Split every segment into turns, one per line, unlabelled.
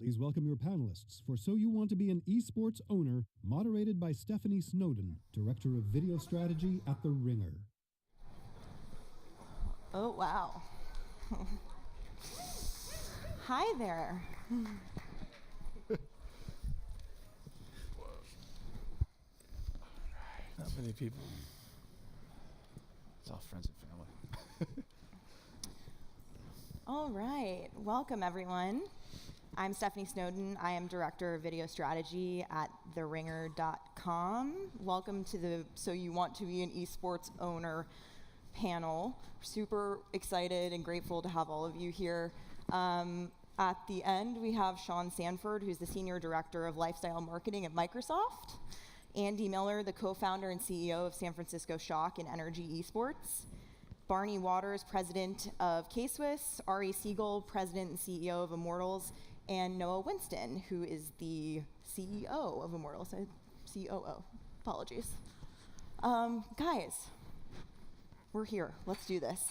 Please welcome your panelists for So You Want to Be an eSports Owner, moderated by Stephanie Snowden, Director of Video Strategy at The Ringer.
Oh, wow. Hi there.
Not many people. It's all friends and family.
All right. Welcome, everyone. I'm Stephanie Snowden. I am Director of Video Strategy at TheRinger.com. Welcome to the So You Want to Be an eSports Owner panel. Super excited and grateful to have all of you here. At the end, we have Shawn Sanford, who's the Senior Director of Lifestyle Marketing at Microsoft. Andy Miller, the co-founder and CEO of San Francisco Shock and NRG eSports. Barney Waters, President of K-Swiss. Ari Segal, President and CEO of Immortals. And Noah Whinston, who is the CEO of Immortals. COO. Apologies. Guys, we're here. Let's do this.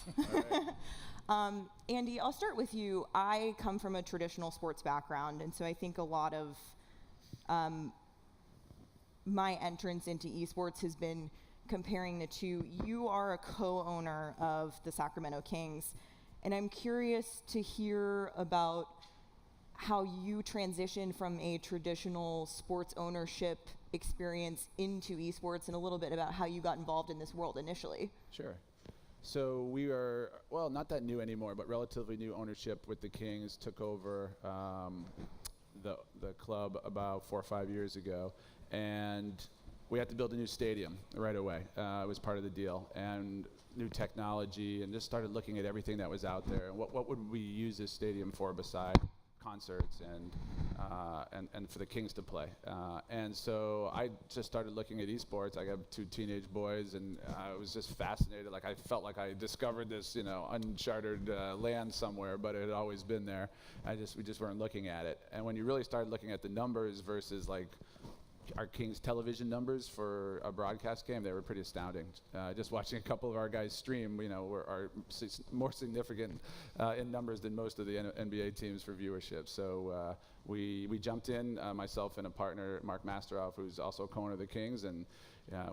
Andy, I'll start with you. I come from a traditional sports background, and so I think a lot of my entrance into esports has been comparing the two. You are a co-owner of the Sacramento Kings, and I'm curious to hear about how you transitioned from a traditional sports ownership experience into esports, and a little bit about how you got involved in this world initially.
Sure. So we are, well, not that new anymore, but relatively new ownership with the Kings. Took over the club about 4 or 5 years ago, and we had to build a new stadium right away. It was part of the deal, and new technology, and just started looking at everything that was out there. And what would we use this stadium for besides concerts and for the Kings to play. And so I just started looking at esports. I have 2 teenage boys, and I was just fascinated. Like, I felt like I discovered this, uncharted land somewhere, but it had always been there. We just weren't looking at it. And when you really started looking at the numbers versus like our Kings television numbers for a broadcast game, they were pretty astounding. Just watching a couple of our guys stream, are more significant in numbers than most of the NBA teams for viewership. So we jumped in, myself and a partner, Mark Masteroff, who's also co-owner of the Kings, and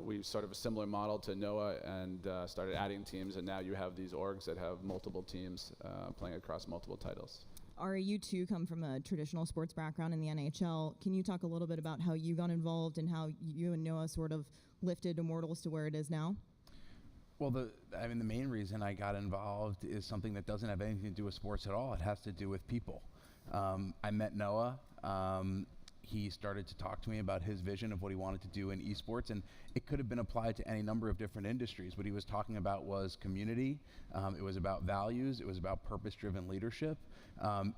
we sort of a similar model to Noah, and started adding teams, and now you have these orgs that have multiple teams playing across multiple titles.
Ari, you too come from a traditional sports background in the NHL. Can you talk a little bit about how you got involved and how you and Noah sort of lifted Immortals to where it is now?
Well, the main reason I got involved is something that doesn't have anything to do with sports at all. It has to do with people. I met Noah. He started to talk to me about his vision of what he wanted to do in esports, and it could have been applied to any number of different industries. What he was talking about was community, it was about values, it was about purpose-driven leadership,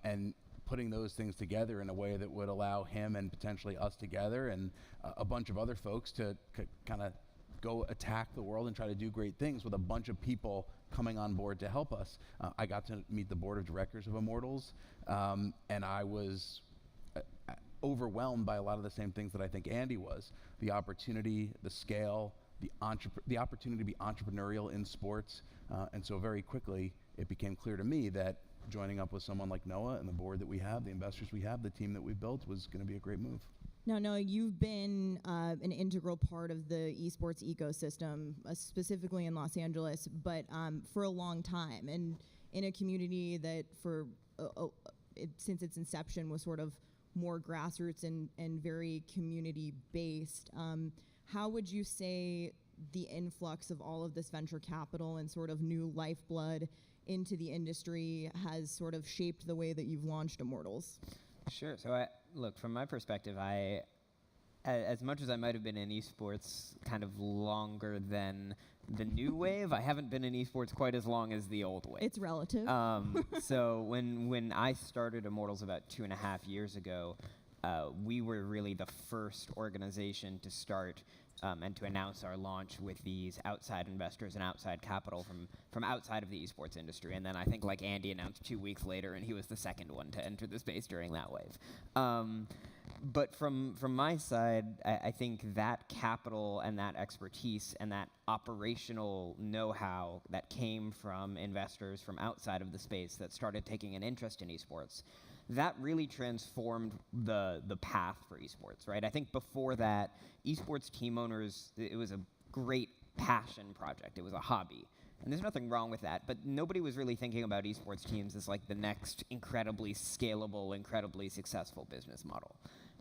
and putting those things together in a way that would allow him and potentially us together and a bunch of other folks to kind of go attack the world and try to do great things with a bunch of people coming on board to help us. I got to meet the board of directors of Immortals, and I was overwhelmed by a lot of the same things that I think Andy was. The opportunity, the scale, the opportunity to be entrepreneurial in sports. And so very quickly, it became clear to me that joining up with someone like Noah and the board that we have, the investors we have, the team that we've built was going to be a great move.
Now, Noah, you've been an integral part of the esports ecosystem, specifically in Los Angeles, but for a long time, and in a community that since its inception was sort of more grassroots and very community-based. How would you say the influx of all of this venture capital and sort of new lifeblood into the industry has sort of shaped the way that you've launched Immortals?
Sure. So look, from my perspective, as much as I might have been in esports kind of longer than the new wave, I haven't been in esports quite as long as the old wave.
It's relative.
So when I started Immortals about 2.5 years ago, we were really the first organization to start and to announce our launch with these outside investors and outside capital from outside of the esports industry. And then I think like Andy announced 2 weeks later, and he was the second one to enter the space during that wave. But from my side, I think that capital and that expertise and that operational know-how that came from investors from outside of the space that started taking an interest in esports that really transformed the path for esports, right? I think before that, esports team owners, it was a great passion project. It was a hobby. And there's nothing wrong with that, but nobody was really thinking about esports teams as like the next incredibly scalable, incredibly successful business model.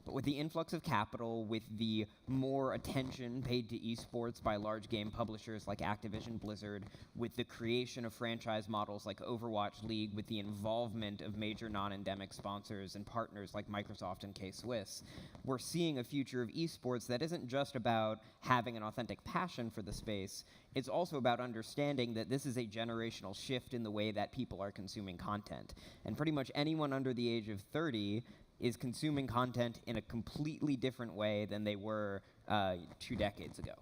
But with the influx of capital, with the more attention paid to esports by large game publishers like Activision Blizzard, with the creation of franchise models like Overwatch League, with the involvement of major non-endemic sponsors and partners like Microsoft and K-Swiss, we're seeing a future of esports that isn't just about having an authentic passion for the space, it's also about understanding that this is a generational shift in the way that people are consuming content. And pretty much anyone under the age of 30 is consuming content in a completely different way than they were 2 decades ago.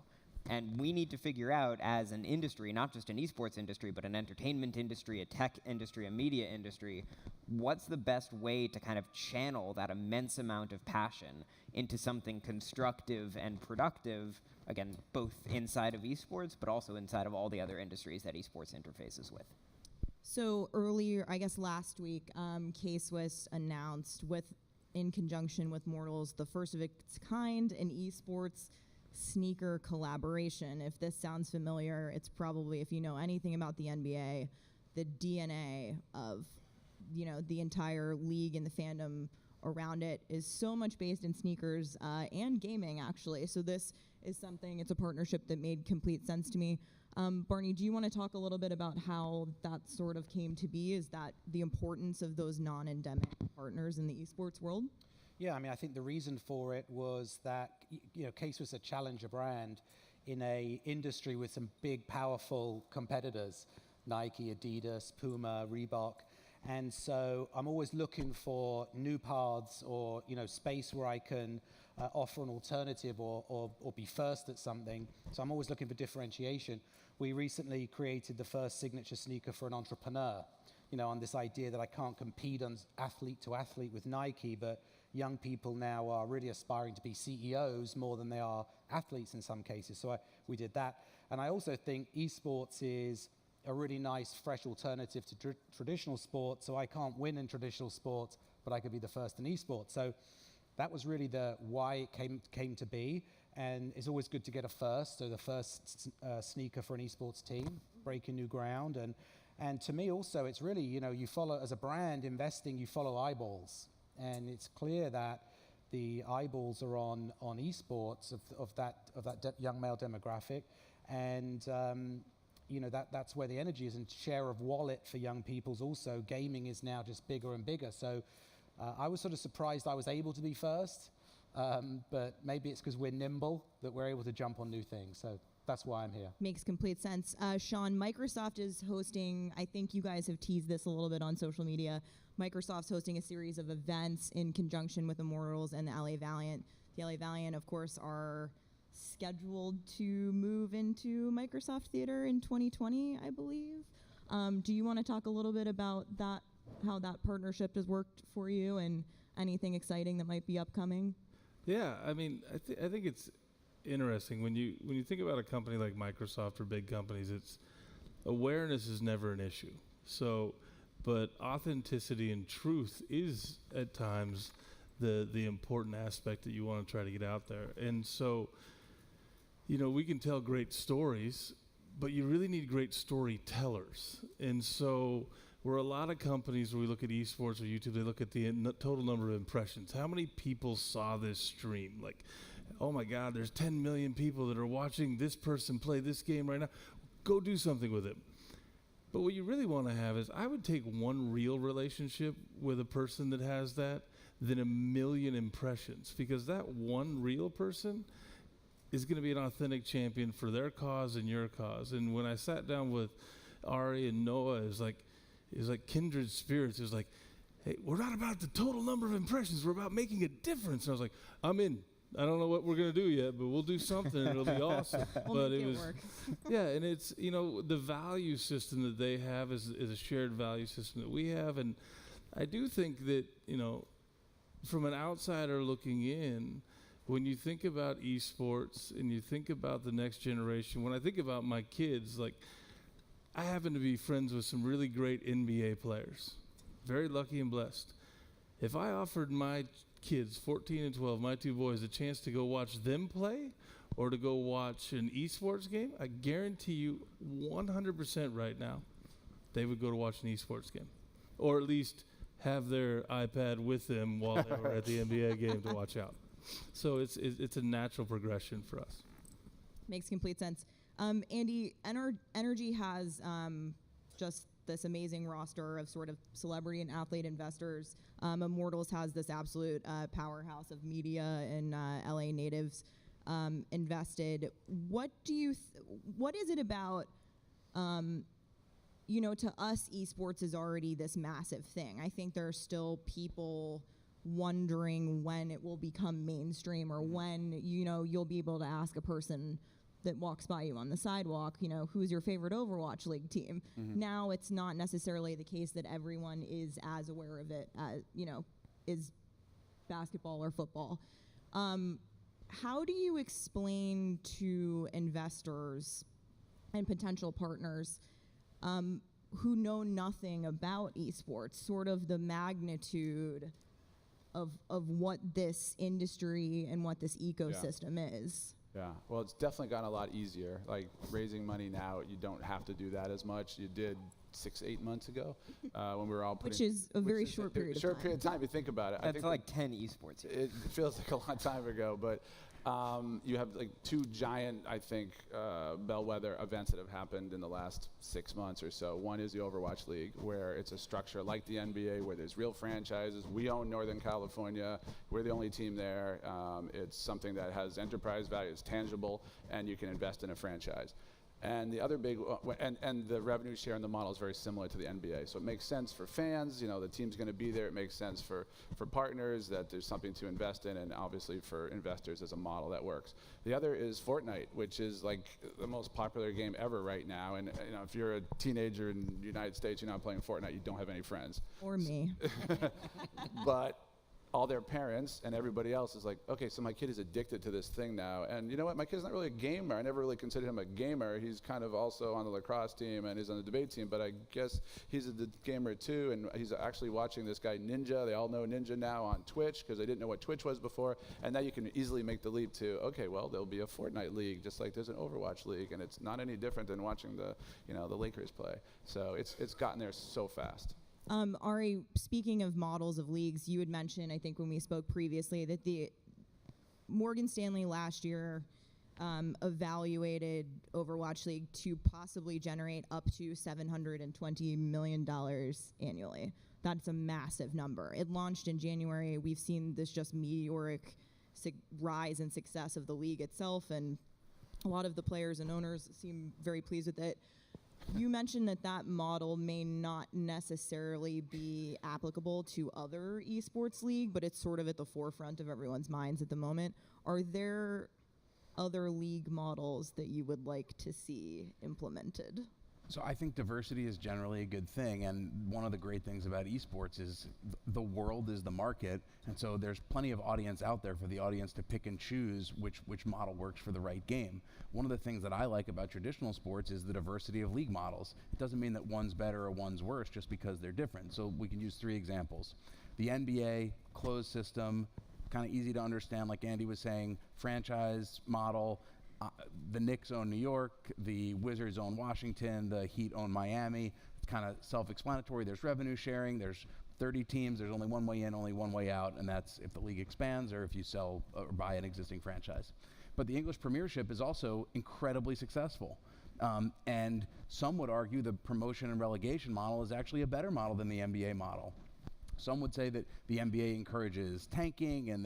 And we need to figure out as an industry, not just an esports industry, but an entertainment industry, a tech industry, a media industry, what's the best way to kind of channel that immense amount of passion into something constructive and productive, again, both inside of esports, but also inside of all the other industries that esports interfaces with.
So earlier, I guess last week, K-Swiss announced in conjunction with Immortals, the first of its kind, an esports sneaker collaboration. If this sounds familiar, it's probably, if you know anything about the NBA, the DNA of, the entire league and the fandom around it is so much based in sneakers and gaming, actually. So this is something, it's a partnership that made complete sense to me. Barney, do you want to talk a little bit about how that sort of came to be? Is that the importance of those non-endemic partners in the esports world?
Yeah, I mean, I think the reason for it was that, Case was a challenger brand in a industry with some big, powerful competitors, Nike, Adidas, Puma, Reebok. And so I'm always looking for new paths or, space where I can offer an alternative or be first at something. So I'm always looking for differentiation. We recently created the first signature sneaker for an entrepreneur, on this idea that I can't compete on athlete to athlete with Nike, but young people now are really aspiring to be CEOs more than they are athletes in some cases. So we did that. And I also think esports is a really nice, fresh alternative to traditional sports. So I can't win in traditional sports, but I could be the first in esports. So that was really the why it came to be. And it's always good to get a first. So the first sneaker for an esports team, breaking new ground. And to me also, it's really, you follow, as a brand investing, you follow eyeballs. And it's clear that the eyeballs are on esports of that young male demographic. And, that's where the energy is. And share of wallet for young people's also, gaming is now just bigger and bigger. So I was sort of surprised I was able to be first. But maybe it's because we're nimble that we're able to jump on new things. So that's why I'm here.
Makes complete sense. Shawn, Microsoft is hosting, I think you guys have teased this a little bit on social media, Microsoft's hosting a series of events in conjunction with Immortals and the LA Valiant. The LA Valiant, of course, are scheduled to move into Microsoft Theater in 2020, I believe. Do you want to talk a little bit about that, how that partnership has worked for you and anything exciting that might be upcoming?
Yeah, I mean, I think it's interesting when you think about a company like Microsoft or big companies. It's awareness is never an issue. So, but authenticity and truth is at times the important aspect that you want to try to get out there. And so, we can tell great stories, but you really need great storytellers. And so, where a lot of companies, when we look at esports or YouTube, they look at the total number of impressions. How many people saw this stream? Like, oh my God, there's 10 million people that are watching this person play this game right now. Go do something with it. But what you really want to have is, I would take one real relationship with a person that has that than a million impressions, because that one real person is going to be an authentic champion for their cause and your cause. And when I sat down with Ari and Noah, it was like kindred spirits. It was like, hey, we're not about the total number of impressions. We're about making a difference. And I was like, I'm in. I don't know what we're going to do yet, but we'll do something. It'll be awesome.
We'll make it work.
Yeah, and it's, the value system that they have is a shared value system that we have. And I do think that, from an outsider looking in, when you think about esports and you think about the next generation, when I think about my kids, like, I happen to be friends with some really great NBA players. Very lucky and blessed. If I offered my kids, 14 and 12, my two boys, a chance to go watch them play or to go watch an eSports game, I guarantee you 100% right now, they would go to watch an eSports game. Or at least have their iPad with them while they were at the NBA game to watch out. So it's a natural progression for us.
Makes complete sense. Andy, NRG has just this amazing roster of sort of celebrity and athlete investors. Immortals has this absolute powerhouse of media and LA natives invested. What is it about, to us, esports is already this massive thing. I think there are still people wondering when it will become mainstream or when, you'll be able to ask a person that walks by you on the sidewalk, who's your favorite Overwatch League team? Mm-hmm. Now it's not necessarily the case that everyone is as aware of it as, is basketball or football. How do you explain to investors and potential partners who know nothing about esports, sort of the magnitude of what this industry and what this ecosystem is?
Yeah, well, it's definitely gotten a lot easier. Like raising money now, you don't have to do that as much. You did 6-8 months ago when we were all putting,
which is a very short period of time.
Short period of time. You think about it.
That's
I think
like 10 esports.
It feels like a long time ago, but you have like two giant, I think, bellwether events that have happened in the last 6 months or so. One is the Overwatch League, where it's a structure like the NBA, where there's real franchises. We own Northern California. We're the only team there. It's something that has enterprise value, it's tangible, and you can invest in a franchise. And the other big, and the revenue share in the model is very similar to the NBA. So it makes sense for fans, the team's going to be there. It makes sense for partners that there's something to invest in, and obviously for investors as a model that works. The other is Fortnite, which is like the most popular game ever right now. And if you're a teenager in the United States, you're not playing Fortnite, you don't have any friends.
Or me.
But all their parents and everybody else is like, okay, so my kid is addicted to this thing now. And you know what? My kid's not really a gamer. I never really considered him a gamer. He's kind of also on the lacrosse team and he's on the debate team, but I guess he's a gamer too. And he's actually watching this guy Ninja. They all know Ninja now on Twitch because they didn't know what Twitch was before. And now you can easily make the leap to, okay, well, there'll be a Fortnite league just like there's an Overwatch league. And it's not any different than watching the Lakers play. So it's gotten there so fast.
Ari, speaking of models of leagues, you had mentioned, I think when we spoke previously, that the Morgan Stanley last year evaluated Overwatch League to possibly generate up to $720 million annually. That's a massive number. It launched in January. We've seen this just meteoric rise in success of the league itself, and a lot of the players and owners seem very pleased with it. You mentioned that model may not necessarily be applicable to other esports league, but it's sort of at the forefront of everyone's minds at the moment. Are there other league models that you would like to see implemented?
So I think diversity is generally a good thing, and one of the great things about esports is the world is the market, and so there's plenty of audience out there for the audience to pick and choose which model works for the right game. One of the things that I like about traditional sports is the diversity of league models. It doesn't mean that one's better or one's worse just because they're different. So we can use 3 examples. The NBA, closed system, kind of easy to understand, like Andy was saying, franchise model. The Knicks own New York, the Wizards own Washington, the Heat own Miami. It's kind of self-explanatory. There's revenue sharing, there's 30 teams, there's only one way in, only one way out, and that's if the league expands or if you sell or buy an existing franchise. But the English Premiership is also incredibly successful. And some would argue the promotion and relegation model is actually a better model than the NBA model. Some would say that the NBA encourages tanking and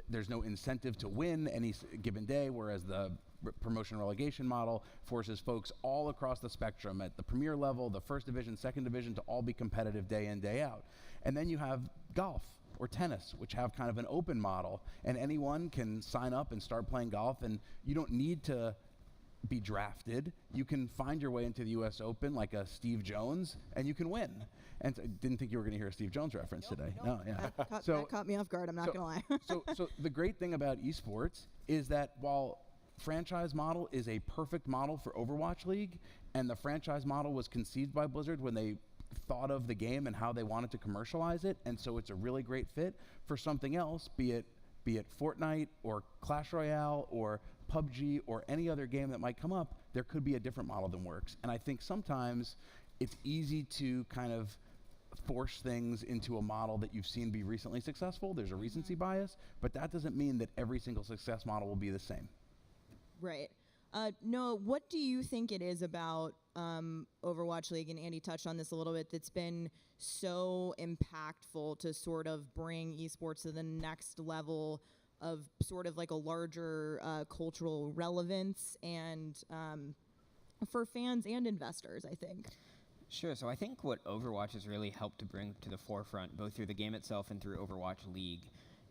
there's no incentive to win any given day, whereas the promotion relegation model forces folks all across the spectrum at the premier level, the first division, second division, to all be competitive day in, day out. And then you have golf or tennis, which have kind of an open model, and anyone can sign up and start playing golf, and you don't need to be drafted. You can find your way into the US Open like a Steve Jones, and you can win. And I didn't think you were going to hear a Steve Jones reference today. No, yeah.
That caught me off guard, I'm not going to lie.
so the great thing about esports is that while franchise model is a perfect model for Overwatch League, and the franchise model was conceived by Blizzard when they thought of the game and how they wanted to commercialize it, and so it's a really great fit for something else, be it Fortnite or Clash Royale or PUBG or any other game that might come up. There could be a different model that works. And I think sometimes it's easy to kind of force things into a model that you've seen be recently successful. There's a recency bias, but that doesn't mean that every single success model will be the same.
Right. Noah, what do you think it is about Overwatch League, and Andy touched on this a little bit, that's been so impactful to sort of bring esports to the next level of sort of like a larger cultural relevance and for fans and investors, I think?
Sure. So I think what Overwatch has really helped to bring to the forefront, both through the game itself and through Overwatch League,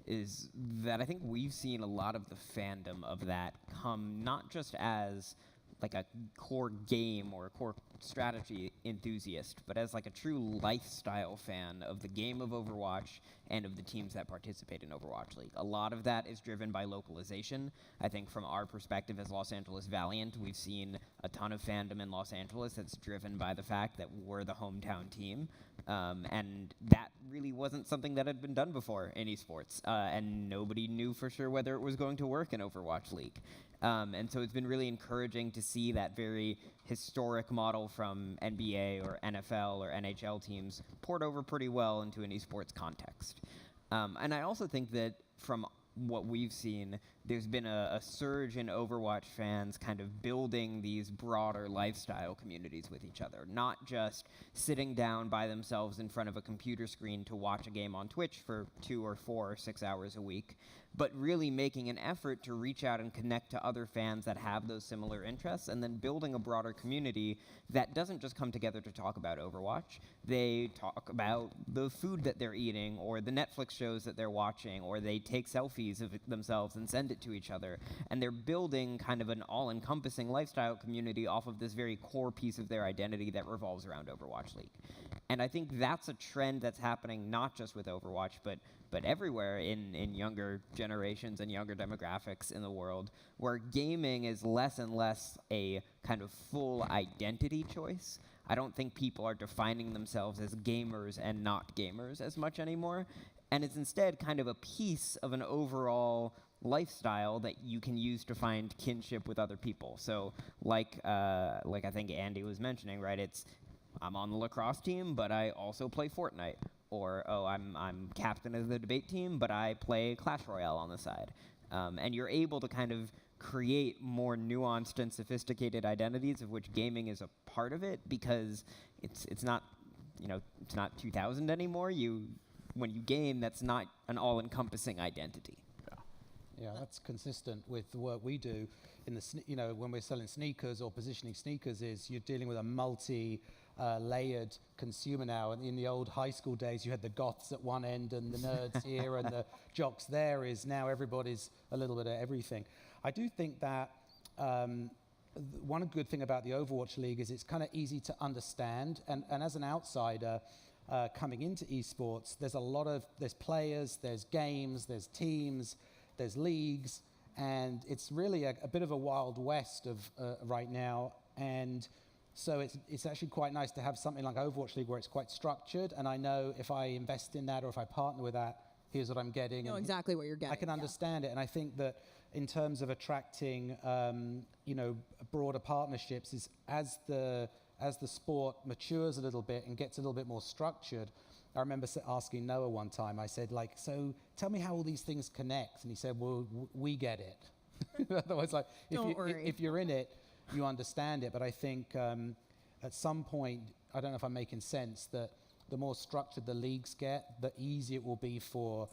is that I think we've seen a lot of the fandom of that come not just as like a core game or a core strategy enthusiast, but as like a true lifestyle fan of the game of Overwatch and of the teams that participate in Overwatch League. A lot of that is driven by localization. I think from our perspective as Los Angeles Valiant, we've seen a ton of fandom in Los Angeles that's driven by the fact that we're the hometown team. And that really wasn't something that had been done before in esports. And nobody knew for sure whether it was going to work in Overwatch League. And so it's been really encouraging to see that very historic model from NBA or NFL or NHL teams poured over pretty well into an esports context. And I also think that from what we've seen, there's been a surge in Overwatch fans kind of building these broader lifestyle communities with each other, not just sitting down by themselves in front of a computer screen to watch a game on Twitch for 2 or 4 or 6 hours a week, but really making an effort to reach out and connect to other fans that have those similar interests, and then building a broader community that doesn't just come together to talk about Overwatch. They talk about the food that they're eating, or the Netflix shows that they're watching, or they take selfies of themselves and send it to each other. And they're building kind of an all-encompassing lifestyle community off of this very core piece of their identity that revolves around Overwatch League. And I think that's a trend that's happening not just with Overwatch, but everywhere in younger generations and younger demographics in the world, where gaming is less and less a kind of full identity choice. I don't think people are defining themselves as gamers and not gamers as much anymore, and it's instead kind of a piece of an overall lifestyle that you can use to find kinship with other people. So like I think Andy was mentioning, right, I'm on the lacrosse team, but I also play Fortnite. Or, I'm captain of the debate team, but I play Clash Royale on the side. And you're able to kind of create more nuanced and sophisticated identities, of which gaming is a part of it, because it's not 2000 anymore. When you game, that's not an all-encompassing identity.
Yeah, that's consistent with the work we do in the when we're selling sneakers or positioning sneakers. Is you're dealing with a multi-layered consumer now. And in the old high school days, you had the goths at one end and the nerds here and the jocks there. Is now everybody's a little bit of everything. I do think that one good thing about the Overwatch League is it's kind of easy to understand. And as an outsider coming into esports, there's players, there's games, there's teams, there's leagues, and it's really a bit of a wild west of right now. And so it's actually quite nice to have something like Overwatch League where it's quite structured, and I know if I invest in that or if I partner with that, here's what I'm getting.
You know exactly what you're getting.
I can understand it, and I think that in terms of attracting broader partnerships, is as the sport matures a little bit and gets a little bit more structured. I remember asking Noah one time, I said, so tell me how all these things connect. And he said, well, we get it. Otherwise, if you're in it, you understand it. But I think at some point, I don't know if I'm making sense, that the more structured the leagues get, the easier it will be for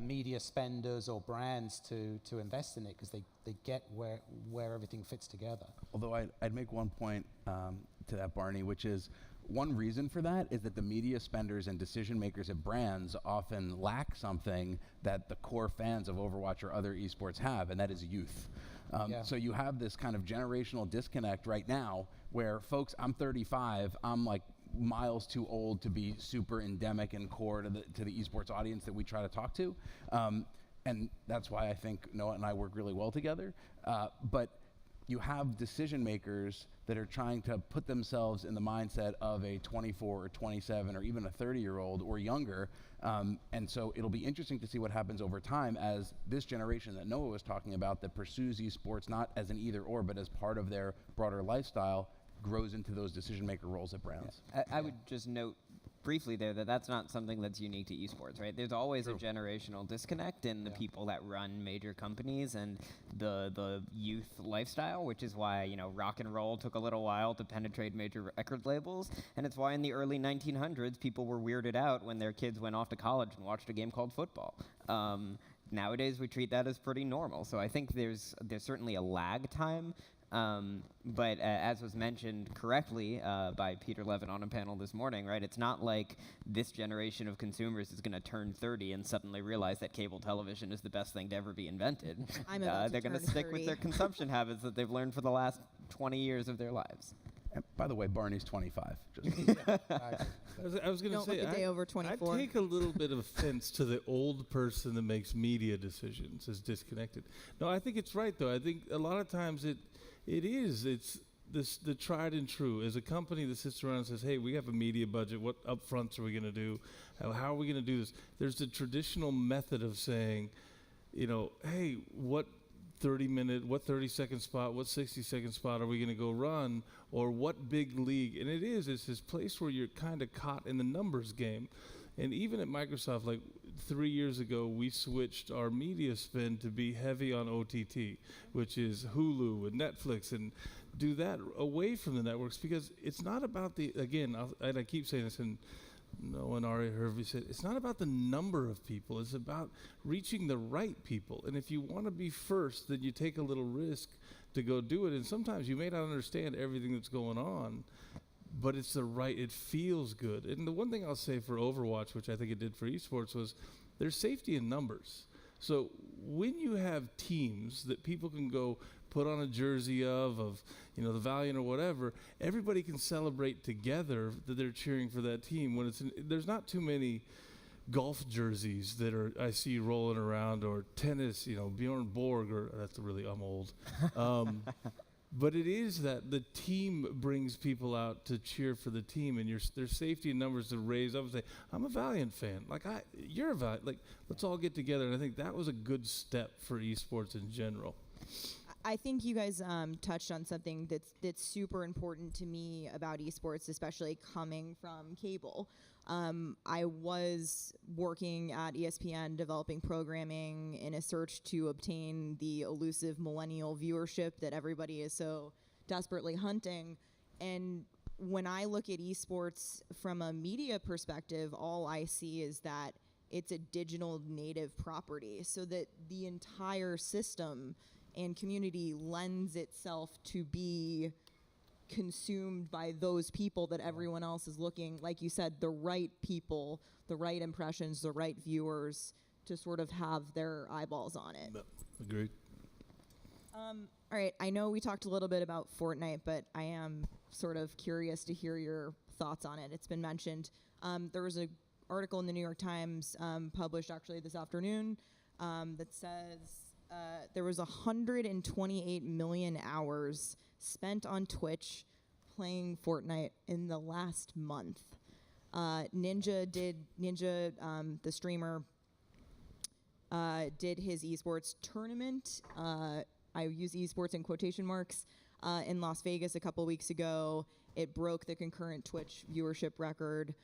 media spenders or brands to invest in it, because they get where everything fits together.
Although I'd make one point to that, Barney, which is, one reason for that is that the media spenders and decision makers at brands often lack something that the core fans of Overwatch or other esports have, and that is youth. So you have this kind of generational disconnect right now where, folks, I'm 35, I'm like miles too old to be super endemic and core to the esports audience that we try to talk to. And that's why I think Noah and I work really well together. But you have decision makers that are trying to put themselves in the mindset of a 24 or 27 or even a 30-year-old or younger. And so it'll be interesting to see what happens over time as this generation that Noah was talking about that pursues esports not as an either or, but as part of their broader lifestyle, grows into those decision maker roles at brands.
I would just note briefly there that that's not something that's unique to esports, right? There's always a generational disconnect in the people that run major companies and the youth lifestyle, which is why, you know, rock and roll took a little while to penetrate major record labels, and it's why in the early 1900s people were weirded out when their kids went off to college and watched a game called football. Nowadays we treat that as pretty normal, so I think there's certainly a lag time. But as was mentioned correctly by Peter Levin on a panel this morning, right? It's not like this generation of consumers is going to turn 30 and suddenly realize that cable television is the best thing to ever be invented. They're going to stick with their consumption habits that they've learned for the last 20 years of their lives.
And by the way, Barney's 25.
I was going to say,
look a day over 24.
I take a little bit of offense to the old person that makes media decisions as disconnected. No, I think it's right, though. I think a lot of times it's the tried and true. As a company that sits around and says, hey, we have a media budget, what upfronts are we going to do? How are we going to do this? There's the traditional method of saying, you know, hey, what 30-second spot, what 60-second spot are we going to go run, or what big league? And it's this place where you're kind of caught in the numbers game. And even at Microsoft, like 3 years ago, we switched our media spend to be heavy on OTT, which is Hulu and Netflix, and do that away from the networks, because it's not about and I keep saying this, and Noah and Ari Hervey said, it's not about the number of people, it's about reaching the right people. And if you want to be first, then you take a little risk to go do it. And sometimes you may not understand everything that's going on, but it feels good. And the one thing I'll say for Overwatch, which I think it did for esports, was there's safety in numbers. So when you have teams that people can go put on a jersey of you know, the Valiant or whatever, everybody can celebrate together that they're cheering for that team. When there's not too many golf jerseys that I see rolling around, or tennis, you know, Bjorn Borg, or I'm old. But it is that the team brings people out to cheer for the team, and there's safety in numbers to raise up and say, I'm a Valiant fan. Like, you're a Valiant. Like, let's all get together. And I think that was a good step for esports in general.
I think you guys touched on something that's super important to me about esports, especially coming from cable. I was working at ESPN developing programming in a search to obtain the elusive millennial viewership that everybody is so desperately hunting. And when I look at esports from a media perspective, all I see is that it's a digital native property, so that the entire system and community lends itself to be consumed by those people that everyone else is looking, like you said, the right people, the right impressions, the right viewers to sort of have their eyeballs on it.
Agreed.
All right, I know we talked a little bit about Fortnite, but I am sort of curious to hear your thoughts on it. It's been mentioned. There was an article in the New York Times published actually this afternoon that says there was 128 million hours spent on Twitch playing Fortnite in the last month. Ninja, the streamer, did his esports tournament. I use esports in quotation marks, in Las Vegas a couple weeks ago. It broke the concurrent Twitch viewership record.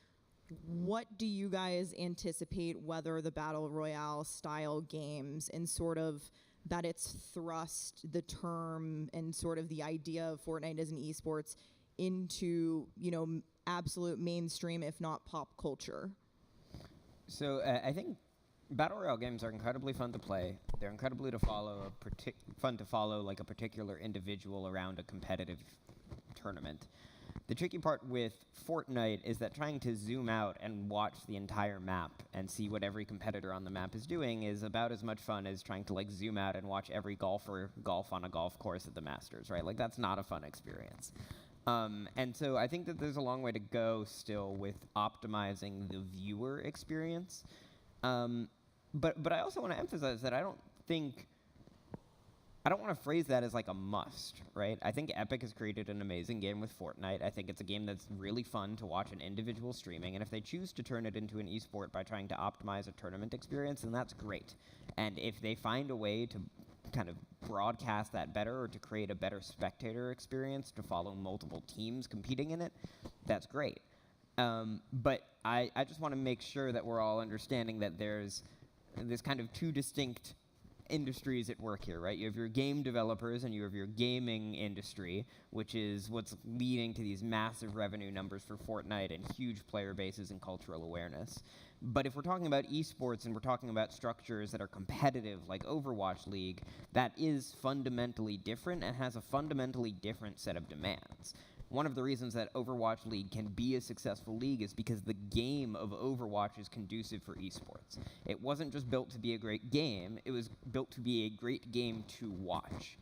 What do you guys anticipate whether the Battle Royale style games and sort of that it's thrust the term and sort of the idea of Fortnite as an esports into, you know, absolute mainstream, if not pop culture?
So I think Battle Royale games are incredibly fun to play. They're incredibly fun to follow like a particular individual around a competitive tournament. The tricky part with Fortnite is that trying to zoom out and watch the entire map and see what every competitor on the map is doing is about as much fun as trying to like zoom out and watch every golfer golf on a golf course at the Masters, right? Like that's not a fun experience. And so I think that there's a long way to go still with optimizing the viewer experience. But I also want to emphasize that I I don't want to phrase that as like a must, right? I think Epic has created an amazing game with Fortnite. I think it's a game that's really fun to watch an individual streaming, and if they choose to turn it into an esport by trying to optimize a tournament experience, then that's great. And if they find a way to kind of broadcast that better or to create a better spectator experience to follow multiple teams competing in it, that's great. But I just want to make sure that we're all understanding that there's kind of two distinct industries at work here, right? You have your game developers and you have your gaming industry, which is what's leading to these massive revenue numbers for Fortnite and huge player bases and cultural awareness. But if we're talking about esports and we're talking about structures that are competitive, like Overwatch League, that is fundamentally different and has a fundamentally different set of demands. One of the reasons that Overwatch League can be a successful league is because the game of Overwatch is conducive for esports. It wasn't just built to be a great game, it was built to be a great game to watch.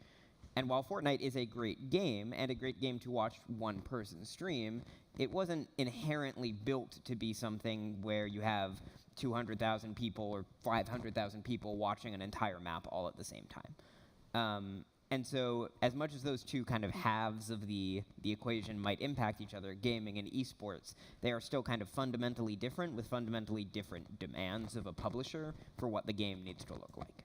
And while Fortnite is a great game and a great game to watch one person stream, it wasn't inherently built to be something where you have 200,000 people or 500,000 people watching an entire map all at the same time. And so as much as those two kind of halves of the equation might impact each other, gaming and esports, they are still kind of fundamentally different with fundamentally different demands of a publisher for what the game needs to look like.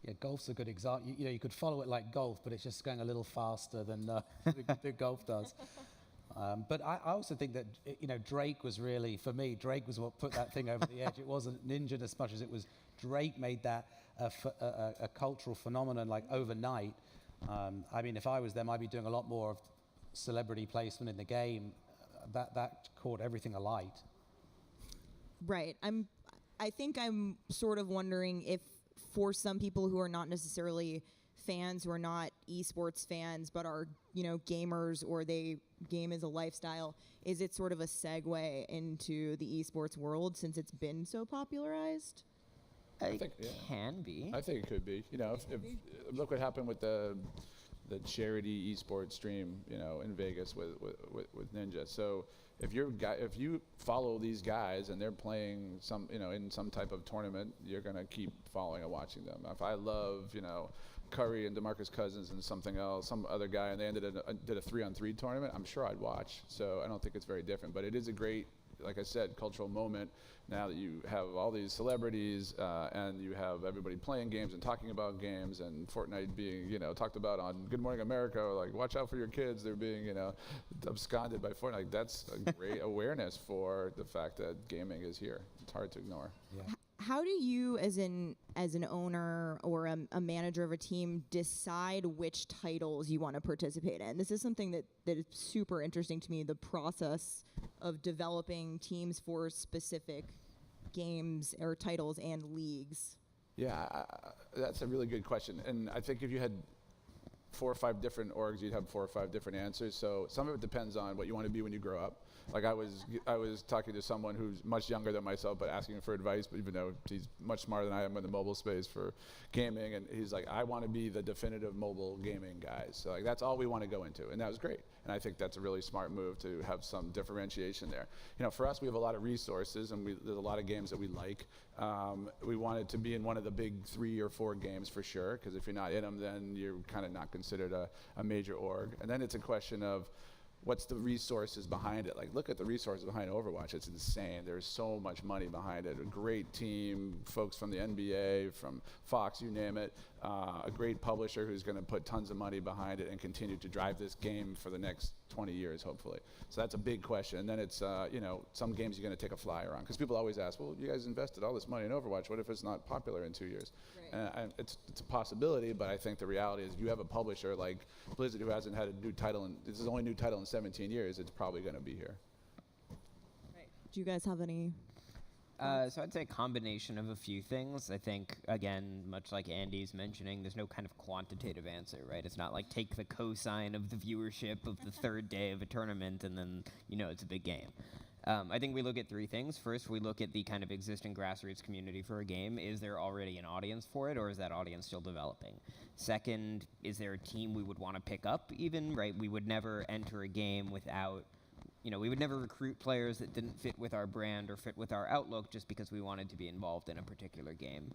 Yeah, golf's a good example. You could follow it like golf, but it's just going a little faster than the golf does. But I also think that, Drake was really, for me, Drake was what put that thing over the edge. It wasn't Ninja as much as it was Drake made that a cultural phenomenon like overnight. I mean, if I was them, I'd be doing a lot more of celebrity placement in the game. That caught everything alight.
Right. I think I'm sort of wondering if for some people who are not necessarily fans, who are not esports fans, but are, gamers or they game as a lifestyle, is it sort of a segue into the esports world since it's been so popularized?
I think
Can be.
I think it could be. If look what happened with the charity esports stream, in Vegas with Ninja. So if you follow these guys and they're playing in some type of tournament, you're gonna keep following and watching them. If I love Curry and DeMarcus Cousins and something else, some other guy, and they did a 3-on-3 tournament, I'm sure I'd watch. So I don't think it's very different, but it is a great, like I said, cultural moment now that you have all these celebrities and you have everybody playing games and talking about games, and Fortnite being, talked about on Good Morning America, like watch out for your kids, they're being, absconded by Fortnite. Like, that's a great awareness for the fact that gaming is here. It's hard to ignore.
Yeah.
How do you, as an owner or a manager of a team, decide which titles you want to participate in? This is something that is super interesting to me, the process of developing teams for specific games or titles and leagues.
Yeah, that's a really good question. And I think if you had 4 or 5 different orgs, you'd have 4 or 5 different answers. So some of it depends on what you want to be when you grow up. Like I was talking to someone who's much younger than myself, but asking for advice, but even though he's much smarter than I am in the mobile space for gaming, and he's like, I want to be the definitive mobile gaming guy. So like that's all we want to go into, and that was great. And I think that's a really smart move to have some differentiation there. For us, we have a lot of resources, and there's a lot of games that we like. We wanted to be in one of the big 3 or 4 games for sure, because if you're not in them, then you're kind of not considered a major org. And then it's a question of, what's the resources behind it? Like, look at the resources behind Overwatch. It's insane. There's so much money behind it. A great team, folks from the NBA, from Fox, you name it. A great publisher who's going to put tons of money behind it and continue to drive this game for the next 20 years, hopefully. So that's a big question. And then it's, some games you're going to take a flyer on. Because people always ask, well, you guys invested all this money in Overwatch. What if it's not popular in 2 years? Right. And it's a possibility, but I think the reality is if you have a publisher like Blizzard who hasn't had a new title, and this is the only new title in 17 years, it's probably going to be here.
Right. Do you guys have any?
So I'd say a combination of a few things. I think, again, much like Andy's mentioning, there's no kind of quantitative answer, right? It's not like take the cosine of the viewership of the third day of a tournament and then, it's a big game. I think we look at 3 things. First, we look at the kind of existing grassroots community for a game. Is there already an audience for it, or is that audience still developing? Second, is there a team we would want to pick up even, right? We would never enter a game without we would never recruit players that didn't fit with our brand or fit with our outlook just because we wanted to be involved in a particular game.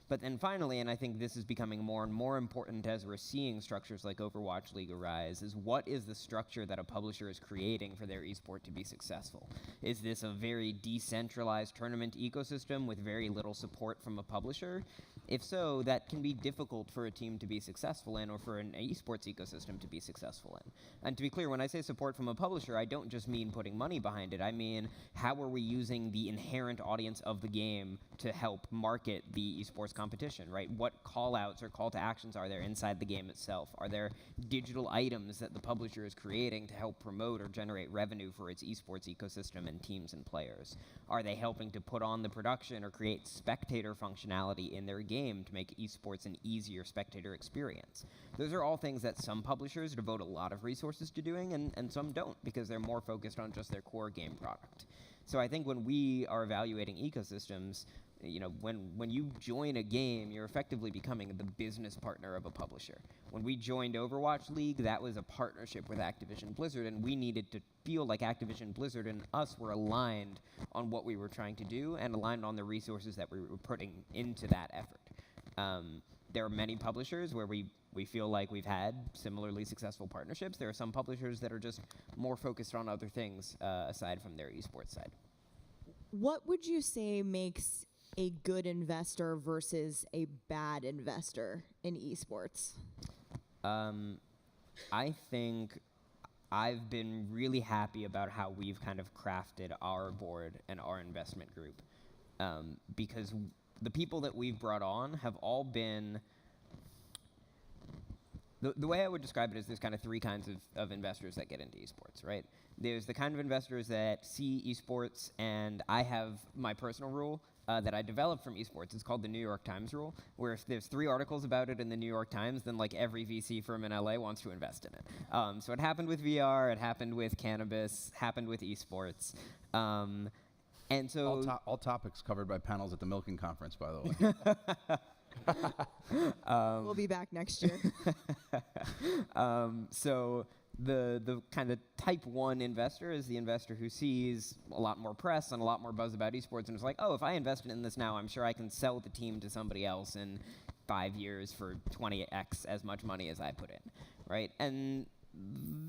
But then finally, and I think this is becoming more and more important as we're seeing structures like Overwatch League arise, is what is the structure that a publisher is creating for their esport to be successful? Is this a very decentralized tournament ecosystem with very little support from a publisher? If so, that can be difficult for a team to be successful in, or for an esports ecosystem to be successful in. And to be clear, when I say support from a publisher, I don't just mean putting money behind it. I mean, how are we using the inherent audience of the game to help market the esports competition, right? What call-outs or call to actions are there inside the game itself? Are there digital items that the publisher is creating to help promote or generate revenue for its esports ecosystem and teams and players? Are they helping to put on the production or create spectator functionality in their game to make esports an easier spectator experience? Those are all things that some publishers devote a lot of resources to doing, and some don't, because they're more focused on just their core game product. So I think when we are evaluating ecosystems, when you join a game, you're effectively becoming the business partner of a publisher. When we joined Overwatch League, that was a partnership with Activision Blizzard, and we needed to feel like Activision Blizzard and us were aligned on what we were trying to do and aligned on the resources that we were putting into that effort. There are many publishers where we feel like we've had similarly successful partnerships. There are some publishers that are just more focused on other things aside from their esports side.
What would you say makes a good investor versus a bad investor in esports?
I think I've been really happy about how we've kind of crafted our board and our investment group, because the people that we've brought on have all been... The way I would describe it is there's kind of three kinds of investors that get into esports, right? There's the kind of investors that see esports, and I have my personal rule that I developed from esports. It's called the New York Times rule, where if there's 3 articles about it in the New York Times, then like every VC firm in LA wants to invest in it. So it happened with VR, it happened with cannabis, happened with esports. And so
all topics covered by panels at the Milken Conference, by the way.
We'll be back next year.
So the kind of type 1 investor is the investor who sees a lot more press and a lot more buzz about esports and is like, oh, if I invested in this now, I'm sure I can sell the team to somebody else in 5 years for 20x as much money as I put in, right? And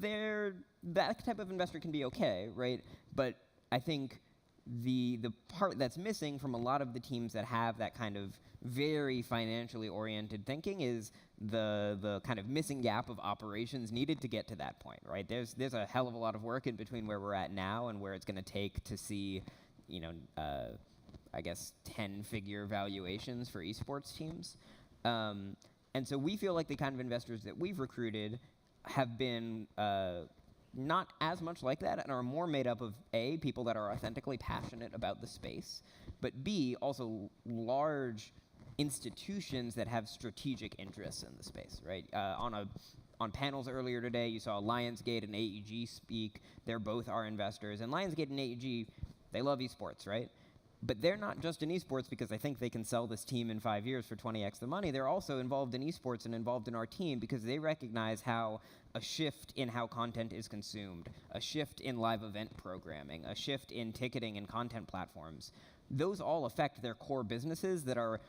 that type of investor can be okay, right? But I think the part that's missing from a lot of the teams that have that kind of very financially oriented thinking is the kind of missing gap of operations needed to get to that point, right? There's a hell of a lot of work in between where we're at now and where it's going to take to see, I guess 10-figure valuations for esports teams. And so we feel like the kind of investors that we've recruited have been not as much like that and are more made up of A, people that are authentically passionate about the space, but B, also large institutions that have strategic interests in the space, right? On panels earlier today, you saw Lionsgate and AEG speak. They're both our investors. And Lionsgate and AEG, they love esports, right? But they're not just in esports because I think they can sell this team in 5 years for 20x the money. They're also involved in esports and involved in our team because they recognize how a shift in how content is consumed, a shift in live event programming, a shift in ticketing and content platforms, those all affect their core businesses that are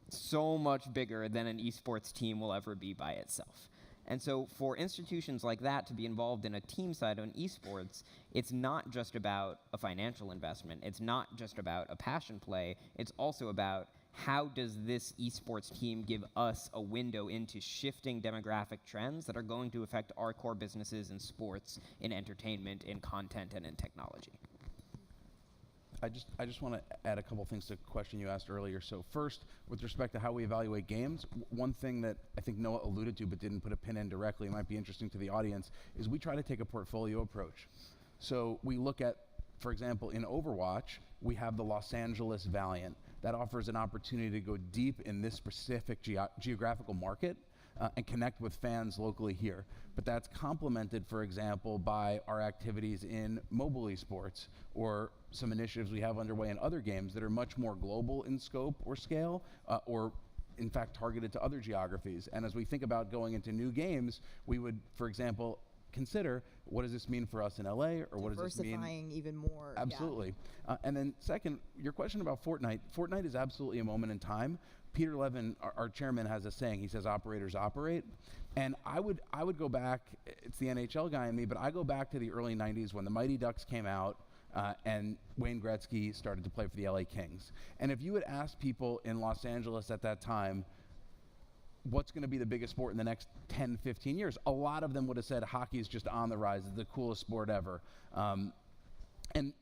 so much bigger than an esports team will ever be by itself. And so for institutions like that to be involved in a team side on esports, it's not just about a financial investment. It's not just about a passion play. It's also about how does this esports team give us a window into shifting demographic trends that are going to affect our core businesses in sports, in entertainment, in content, and in technology.
I just want to add a couple things to the question you asked earlier. So first, with respect to how we evaluate games, one thing that I think Noah alluded to but didn't put a pin in directly, might be interesting to the audience, is we try to take a portfolio approach. So we look at, for example, in Overwatch, we have the Los Angeles Valiant. That offers an opportunity to go deep in this specific geographical market and connect with fans locally here. But that's complemented, for example, by our activities in mobile esports or some initiatives we have underway in other games that are much more global in scope or scale, or in fact targeted to other geographies. And as we think about going into new games, we would, for example, consider, what does this mean for us in LA, or what does this mean?
Diversifying even more.
Absolutely. And then second, your question about Fortnite. Fortnite is absolutely a moment in time. Peter Levin, our chairman, has a saying. He says, operators operate. And I would go back, it's the NHL guy in me, but I go back to the early 90s when the Mighty Ducks came out and Wayne Gretzky started to play for the LA Kings. And if you had asked people in Los Angeles at that time, what's going to be the biggest sport in the next 10, 15 years? A lot of them would have said hockey is just on the rise, it's the coolest sport ever. And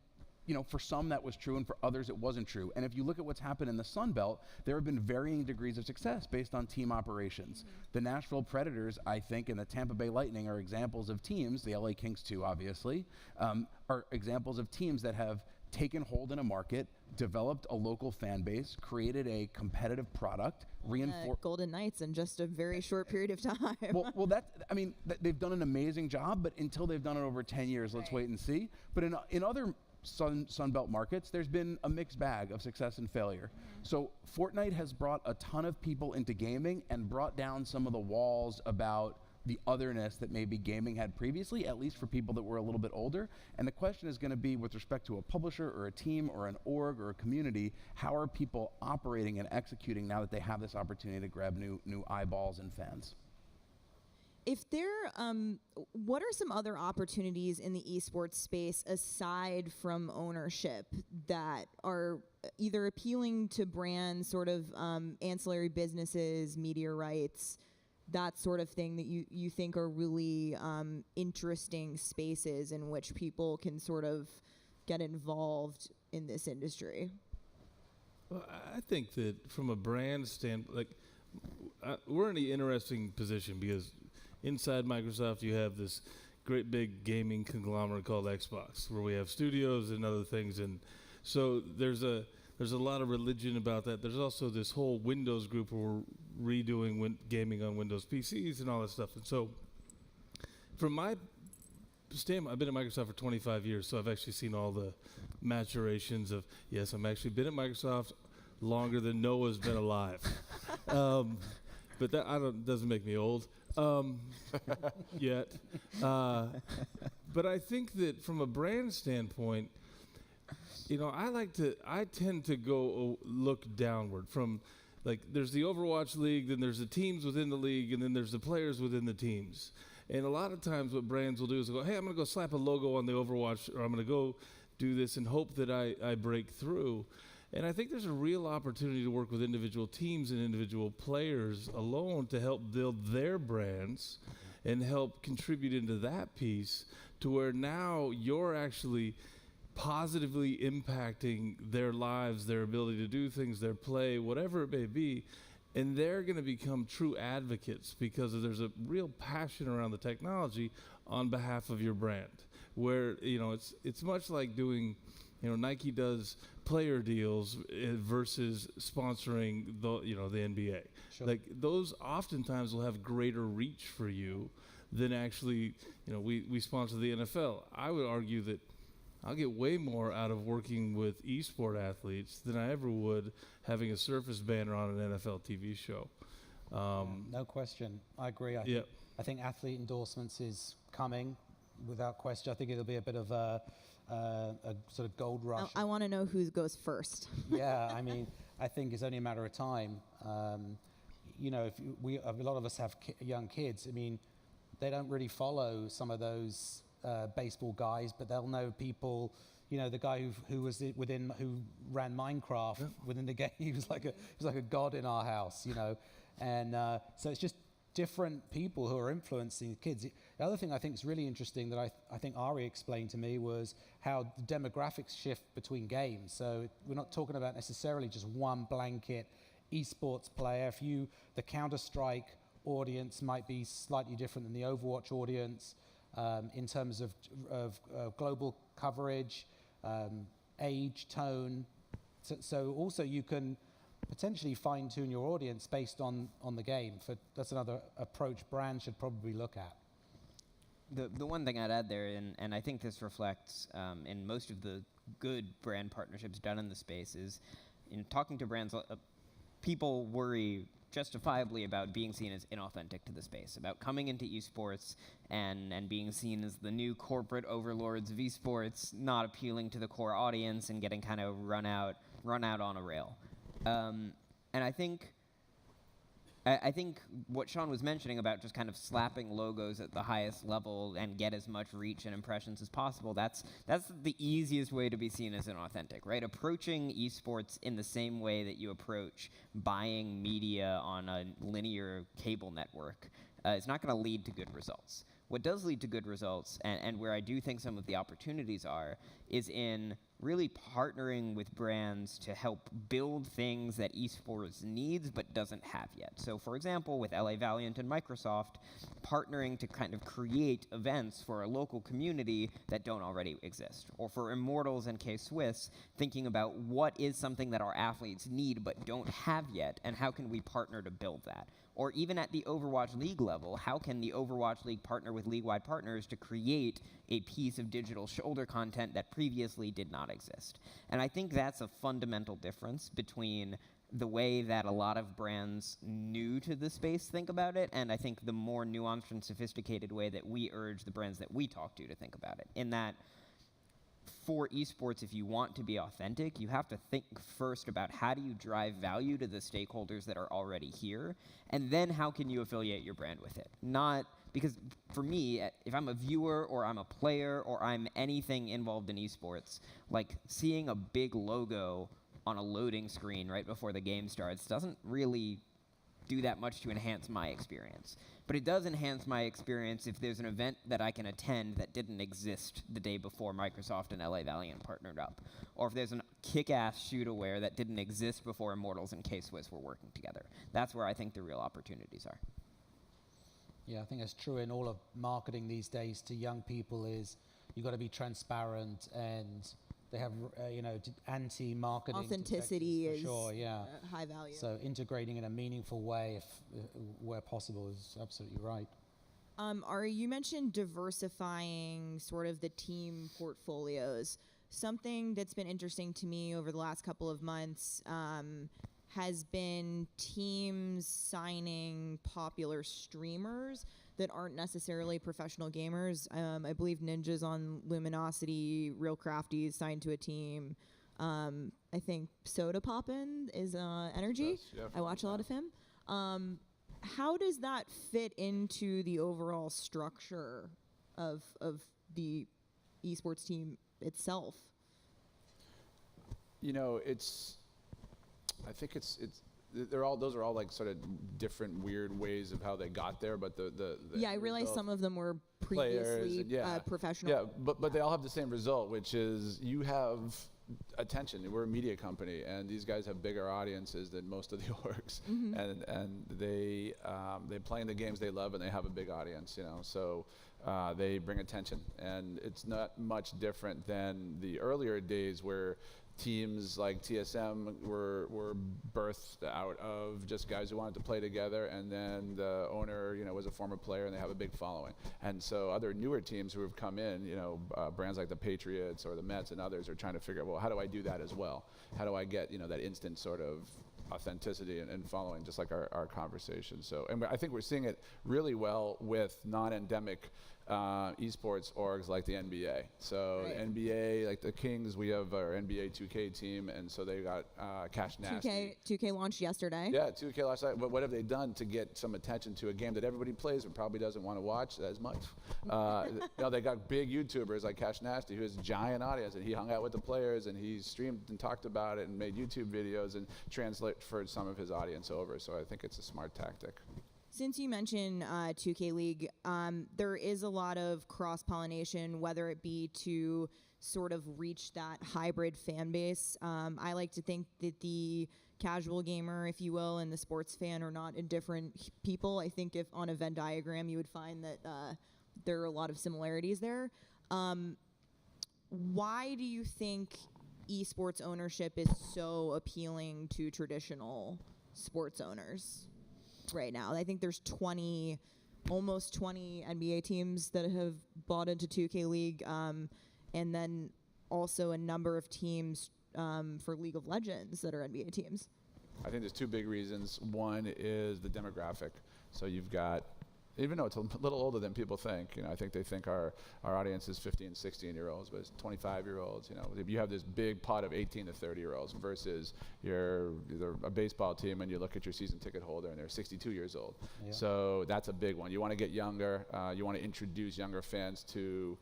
you know, for some that was true, and for others it wasn't true. And if you look at what's happened in the Sun Belt, there have been varying degrees of success based on team operations. The Nashville Predators, I think, and the Tampa Bay Lightning are examples of teams, the LA Kings too, obviously, are examples of teams that have taken hold in a market, developed a local fan base, created a competitive product, reinforced
Golden Knights in just a very short period of time.
well, they've done an amazing job, but until they've done it over 10 years, let's wait and see. But in other Sun Belt markets, there's been a mixed bag of success and failure. So Fortnite has brought a ton of people into gaming and brought down some of the walls about the otherness that maybe gaming had previously, at least for people that were a little bit older. And the question is going to be, with respect to a publisher or a team or an org or a community, how are people operating and executing now that they have this opportunity to grab new eyeballs and fans?
If there, what are some other opportunities in the esports space aside from ownership that are either appealing to brands, sort of ancillary businesses, media rights, that sort of thing that you think are really interesting spaces in which people can sort of get involved in this industry?
Well, I think that from a brand standpoint, we're in an interesting position because inside Microsoft, you have this great big gaming conglomerate called Xbox, where we have studios and other things, and so there's a lot of religion about that. There's also this whole Windows group where we're redoing gaming on Windows PCs and all that stuff. And so, from my standpoint, I've been at Microsoft for 25 years, so I've actually seen all the maturations of, yes, I'm actually been at Microsoft longer than Noah's been alive. But that doesn't make me old. Yet. But I think that from a brand standpoint, you know, I tend to go look downward from, like, there's the Overwatch League, then there's the teams within the league, and then there's the players within the teams. And a lot of times what brands will do is go, hey, I'm going to go slap a logo on the Overwatch, or I'm going to go do this and hope that I break through. And I think there's a real opportunity to work with individual teams and individual players alone to help build their brands and help contribute into that piece, to where now you're actually positively impacting their lives, their ability to do things, their play, whatever it may be, and they're going to become true advocates because there's a real passion around the technology on behalf of your brand. Where, you know, it's much like doing, you know, Nike does player deals versus sponsoring the NBA.
Sure.
Like, those oftentimes will have greater reach for you than actually, you know, we sponsor the NFL. I would argue that I'll get way more out of working with esport athletes than I ever would having a Surface banner on an NFL TV show.
No question. I agree. I think athlete endorsements is coming without question. I think it'll be a bit of a sort of gold rush.
I want to know who goes first.
Yeah, I mean, I think it's only a matter of time. You know, a lot of us have young kids. I mean, they don't really follow some of those baseball guys, but they'll know people. You know, the guy who ran Minecraft within the game. He was like a god in our house. You know, and so it's just different people who are influencing kids. The other thing I think is really interesting that I think Ari explained to me was how the demographics shift between games. So we're not talking about necessarily just one blanket esports player. The Counter-Strike audience might be slightly different than the Overwatch audience in terms of global coverage, age, tone. So also you can potentially fine-tune your audience based on the game. That's another approach brands should probably look at.
The one thing I'd add there, and I think this reflects in most of the good brand partnerships done in the space, is in talking to brands, people worry justifiably about being seen as inauthentic to the space, about coming into esports and being seen as the new corporate overlords of esports, not appealing to the core audience and getting kind of run out on a rail. And I think what Shawn was mentioning about just kind of slapping logos at the highest level and get as much reach and impressions as possible, that's the easiest way to be seen as inauthentic, right? Approaching esports in the same way that you approach buying media on a linear cable network is not going to lead to good results. What does lead to good results, and where I do think some of the opportunities are, is in really partnering with brands to help build things that esports needs but doesn't have yet. So for example, with LA Valiant and Microsoft, partnering to kind of create events for a local community that don't already exist. Or for Immortals and K-Swiss, thinking about what is something that our athletes need but don't have yet, and how can we partner to build that? Or even at the Overwatch League level, how can the Overwatch League partner with league-wide partners to create a piece of digital shoulder content that previously did not exist? And I think that's a fundamental difference between the way that a lot of brands new to the space think about it, and I think the more nuanced and sophisticated way that we urge the brands that we talk to think about it. In that, for esports, if you want to be authentic, you have to think first about how do you drive value to the stakeholders that are already here, and then how can you affiliate your brand with it. Not because for me, if I'm a viewer or I'm a player or I'm anything involved in esports, like seeing a big logo on a loading screen right before the game starts doesn't really do that much to enhance my experience. But it does enhance my experience if there's an event that I can attend that didn't exist the day before Microsoft and LA Valiant partnered up. Or if there's a kick-ass shoot-aware that didn't exist before Immortals and K-Swiss were working together. That's where I think the real opportunities are.
Yeah, I think that's true in all of marketing these days to young people is you've got to be transparent, and they have, anti-marketing
Authenticity is
sure, yeah.
High value.
So integrating in a meaningful way, where possible, is absolutely right.
Ari, you mentioned diversifying sort of the team portfolios. Something that's been interesting to me over the last couple of months has been teams signing popular streamers that aren't necessarily professional gamers. I believe Ninja's on Luminosity, Real Crafty's signed to a team. I think Soda Poppin is NRG.
Yeah,
I watch a lot of him. How does that fit into the overall structure of the esports team itself?
I think those are all like sort of different weird ways of how they got there, but the
I realized some of them were previously professional.
Yeah, but they all have the same result, which is you have attention. We're a media company, and these guys have bigger audiences than most of the orgs, and they play in the games they love, and they have a big audience, so they bring attention, and it's not much different than the earlier days where teams like TSM were birthed out of just guys who wanted to play together, and then the owner, was a former player, and they have a big following. And so other newer teams who have come in, brands like the Patriots or the Mets and others are trying to figure out, well, how do I do that as well? How do I get, that instant sort of authenticity and following, just like our conversation. So, and I think we're seeing it really well with non-endemic esports orgs like the NBA. So right. The NBA, like the Kings, we have our NBA 2K team, and so they got Cash Nasty. 2K
launched yesterday.
Yeah, 2K last night. But what have they done to get some attention to a game that everybody plays but probably doesn't want to watch as much? They got big YouTubers like Cash Nasty, who has a giant audience, and he hung out with the players, and he streamed and talked about it and made YouTube videos and transferred some of his audience over. So I think it's a smart tactic.
Since you mentioned 2K League, there is a lot of cross-pollination, whether it be to sort of reach that hybrid fan base. I like to think that the casual gamer, if you will, and the sports fan are not indifferent people. I think if on a Venn diagram, you would find that there are a lot of similarities there. Why do you think esports ownership is so appealing to traditional sports owners right now? I think there's almost 20 NBA teams that have bought into 2K League, and then also a number of teams for League of Legends that are NBA teams.
I think there's two big reasons. One is the demographic. So you've got, even though it's a little older than people think, I think they think our audience is 15, 16-year-olds, but it's 25-year-olds. You have this big pot of 18 to 30-year-olds versus you're a baseball team and you look at your season ticket holder and they're 62 years old. Yeah. So that's a big one. You want to get younger. You want to introduce younger fans to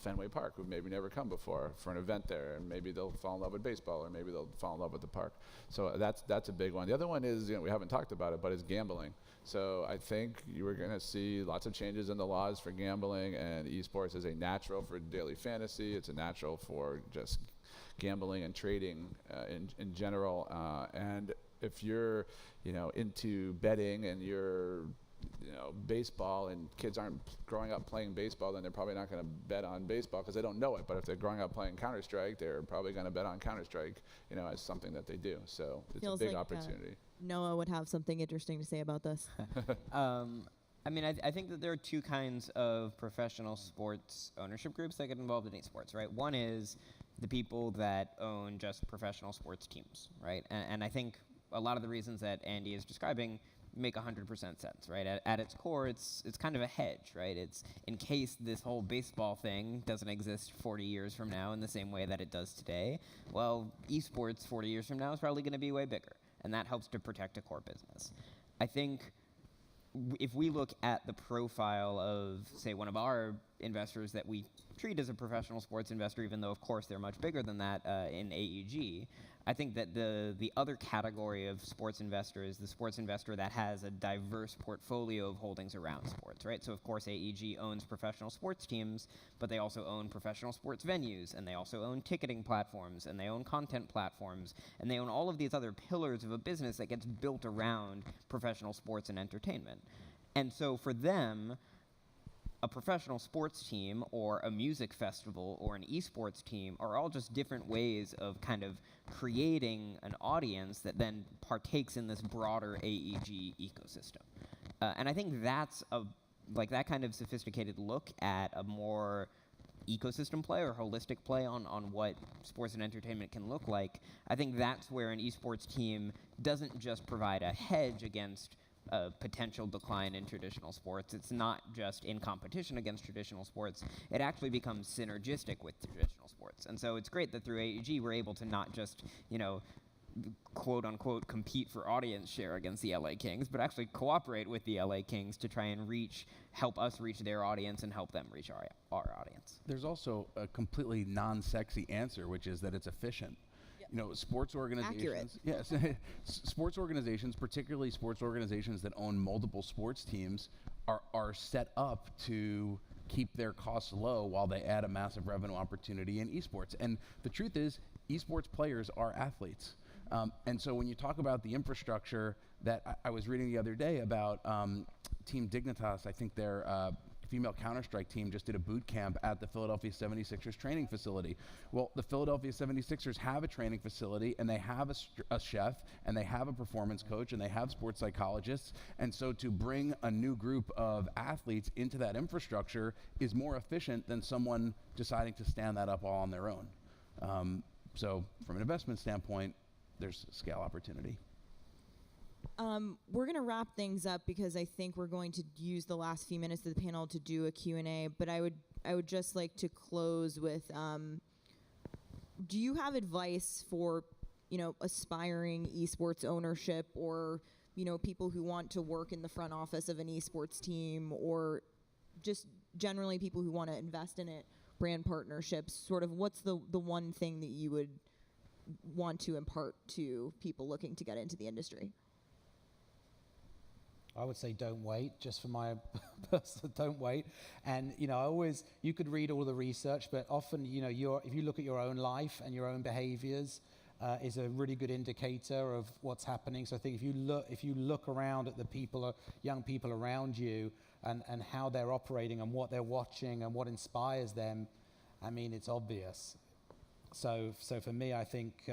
Fenway Park, who maybe never come before for an event there, and maybe they'll fall in love with baseball, or maybe they'll fall in love with the park. So that's a big one. The other one is, we haven't talked about it, but it's gambling. So I think you are going to see lots of changes in the laws for gambling, and esports is a natural for daily fantasy. It's a natural for just gambling and trading in general. And if you're, into betting and you're baseball, and kids aren't growing up playing baseball, then they're probably not going to bet on baseball because they don't know it. But if they're growing up playing Counter-Strike, they're probably going to bet on Counter-Strike, as something that they do. So it's
Feels
a big
like,
opportunity.
Noah would have something interesting to say about this.
I think that there are two kinds of professional sports ownership groups that get involved in esports, right? One is the people that own just professional sports teams, right? And I think a lot of the reasons that Andy is describing make 100% sense, right? At its core, it's kind of a hedge, right? It's in case this whole baseball thing doesn't exist 40 years from now in the same way that it does today, well, esports 40 years from now is probably going to be way bigger, and that helps to protect a core business. I think if we look at the profile of, say, one of our investors that we treat as a professional sports investor, even though, of course, they're much bigger than that in AEG, I think that the other category of sports investor is the sports investor that has a diverse portfolio of holdings around sports, right? So, of course, AEG owns professional sports teams, but they also own professional sports venues, and they also own ticketing platforms, and they own content platforms, and they own all of these other pillars of a business that gets built around professional sports and entertainment. And so for them, a professional sports team or a music festival or an esports team are all just different ways of kind of creating an audience that then partakes in this broader AEG ecosystem. And I think that's that kind of sophisticated look at a more ecosystem play or holistic play on what sports and entertainment can look like. I think that's where an esports team doesn't just provide a hedge against a potential decline in traditional sports. It's not just in competition against traditional sports. It actually becomes synergistic with traditional sports. And so it's great that through AEG we're able to not just, quote unquote, compete for audience share against the LA Kings, but actually cooperate with the LA Kings to try and help us reach their audience and help them reach our audience.
There's also a completely non-sexy answer, which is that it's efficient. Sports organizations. Yes, sports organizations, particularly sports organizations that own multiple sports teams, are set up to keep their costs low while they add a massive revenue opportunity in esports. And the truth is, esports players are athletes. And so when you talk about the infrastructure that I was reading the other day about Team Dignitas, I think their female Counter-Strike team just did a boot camp at the Philadelphia 76ers training facility. Well, the Philadelphia 76ers have a training facility, and they have a chef, and they have a performance coach, and they have sports psychologists. And so to bring a new group of athletes into that infrastructure is more efficient than someone deciding to stand that up all on their own. So from an investment standpoint, there's scale opportunity.
We're going to wrap things up because I think we're going to use the last few minutes of the panel to do a Q&A, but I would just like to close with, do you have advice for, aspiring esports ownership or, people who want to work in the front office of an esports team or just generally people who want to invest in it, brand partnerships, sort of what's the one thing that you would want to impart to people looking to get into the industry?
I would say don't wait, just for my personal, don't wait. And, you could read all the research, but often, if you look at your own life and your own behaviors, is a really good indicator of what's happening. So I think if you look around at the people, young people around you and how they're operating and what they're watching and what inspires them, it's obvious. So for me, I think,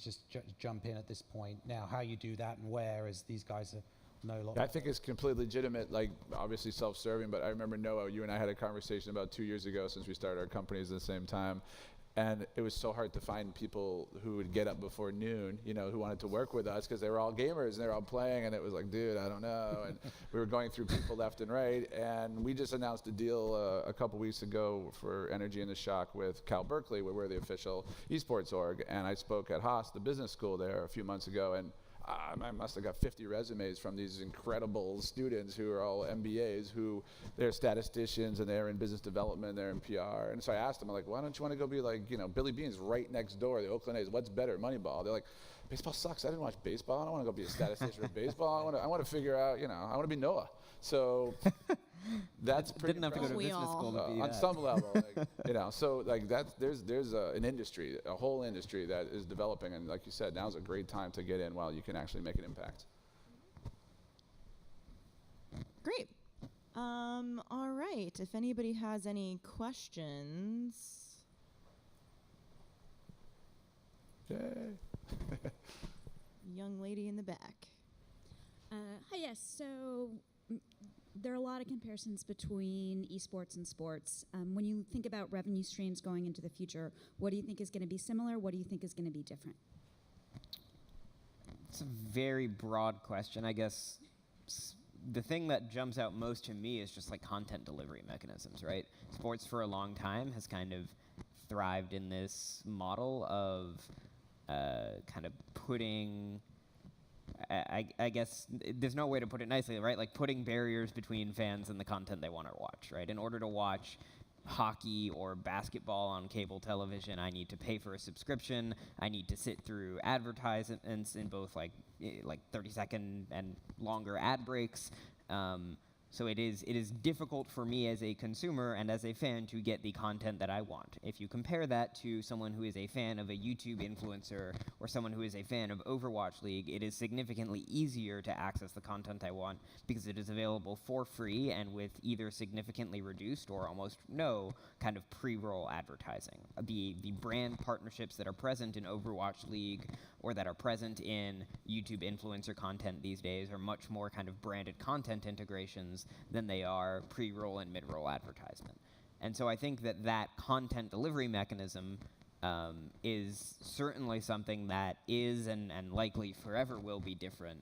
just jump in at this point. Now, how you do that and where, as these guys know a lot.
I think it's completely legitimate, obviously self-serving, but I remember, Noah, you and I had a conversation about 2 years ago since we started our companies at the same time. And it was so hard to find people who would get up before noon, who wanted to work with us, because they were all gamers and they were all playing, and it was like, dude, I don't know. And we were going through people left and right, and we just announced a deal a couple weeks ago for Energy and the Shock with Cal Berkeley, where we're the official eSports org. And I spoke at Haas, the business school there, a few months ago, and I must have got 50 resumes from these incredible students who are all MBAs, who they're statisticians and they're in business development, they're in PR. And so I asked them, I'm like, why don't you want to go be like, Billy Bean's right next door, the Oakland A's, what's better, Moneyball? They're like, baseball sucks, I didn't watch baseball, I don't want to go be a statistician for baseball, I want to figure out, I want to be Noah. So that's pretty
Didn't have to go to business school to be
on
that.
some level, so like there's an industry, a whole industry that is developing, and like you said, now's a great time to get in while you can actually make an impact.
Great. All right. If anybody has any questions.
Yay.
Young lady in the back.
Hi, yes. So there are a lot of comparisons between esports and sports. When you think about revenue streams going into the future, what do you think is going to be similar? What do you think is going to be different?
It's a very broad question. I guess the thing that jumps out most to me is just like content delivery mechanisms, right? Sports for a long time has kind of thrived in this model of kind of putting, I guess there's no way to put it nicely, right? Like putting barriers between fans and the content they want to watch, right? In order to watch hockey or basketball on cable television, I need to pay for a subscription. I need to sit through advertisements in both like 30-second and longer ad breaks. So it is difficult for me as a consumer and as a fan to get the content that I want. If you compare that to someone who is a fan of a YouTube influencer or someone who is a fan of Overwatch League, it is significantly easier to access the content I want because it is available for free and with either significantly reduced or almost no kind of pre-roll advertising. The brand partnerships that are present in Overwatch League or that are present in YouTube influencer content these days are much more kind of branded content integrations than they are pre-roll and mid-roll advertisement. And so I think that content delivery mechanism is certainly something that is and likely forever will be different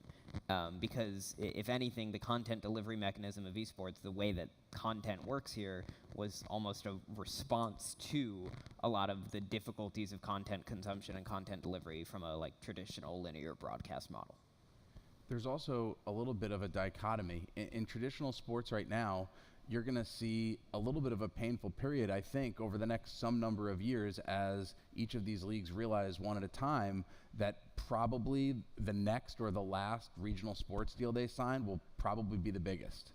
because if anything, the content delivery mechanism of esports, the way that content works here, was almost a response to a lot of the difficulties of content consumption and content delivery from a traditional linear broadcast model.
There's also a little bit of a dichotomy. In traditional sports right now, you're going to see a little bit of a painful period, I think, over the next some number of years as each of these leagues realize one at a time that probably the next or the last regional sports deal they sign will probably be the biggest.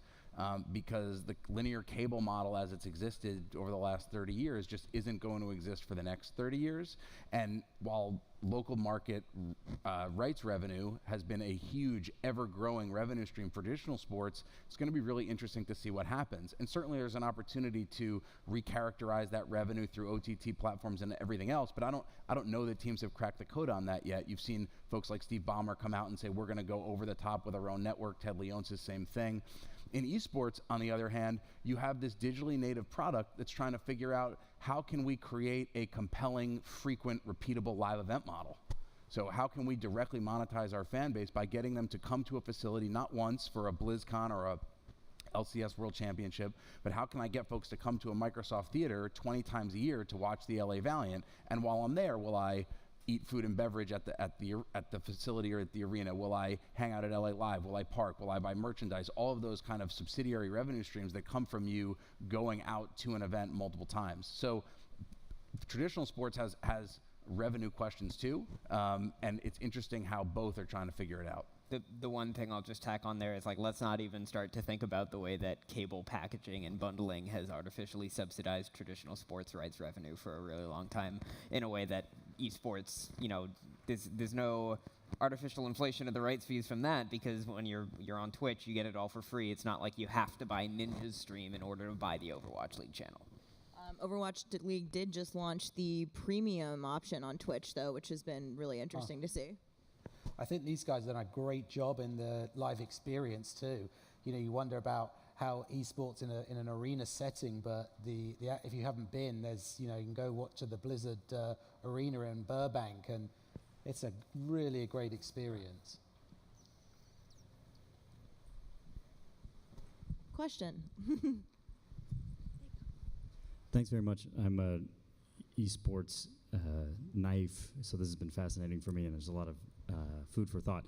Because the linear cable model as it's existed over the last 30 years just isn't going to exist for the next 30 years. And while local market rights revenue has been a huge, ever-growing revenue stream for traditional sports, it's going to be really interesting to see what happens. And certainly there's an opportunity to recharacterize that revenue through OTT platforms and everything else, but I don't know that teams have cracked the code on that yet. You've seen folks like Steve Ballmer come out and say, we're going to go over the top with our own network. Ted Leon's the same thing. In esports, on the other hand, you have this digitally native product that's trying to figure out how can we create a compelling, frequent, repeatable live event model. So how can we directly monetize our fan base by getting them to come to a facility not once for a BlizzCon or a LCS World Championship, but how can I get folks to come to a Microsoft Theater 20 times a year to watch the LA Valiant? And while I'm there, will I eat food and beverage at the facility or at the arena? Will I hang out at LA Live? Will I park? Will I buy merchandise? All of those kind of subsidiary revenue streams that come from you going out to an event multiple times. So traditional sports has revenue questions too, and it's interesting how both are trying to figure it out.
The one thing I'll just tack on there is let's not even start to think about the way that cable packaging and bundling has artificially subsidized traditional sports rights revenue for a really long time in a way that esports, there's no artificial inflation of the rights fees from that because when you're on Twitch, you get it all for free. It's not like you have to buy Ninja's stream in order to buy the Overwatch League channel.
Overwatch League did just launch the premium option on Twitch, though, which has been really interesting to see.
I think these guys have done a great job in the live experience too. You wonder about how esports in an arena setting, but if you haven't been, there's you can go watch the Blizzard arena in Burbank, and it's really a great experience.
Question.
Thanks very much. I'm a esports knife, so this has been fascinating for me, and there's a lot of food for thought.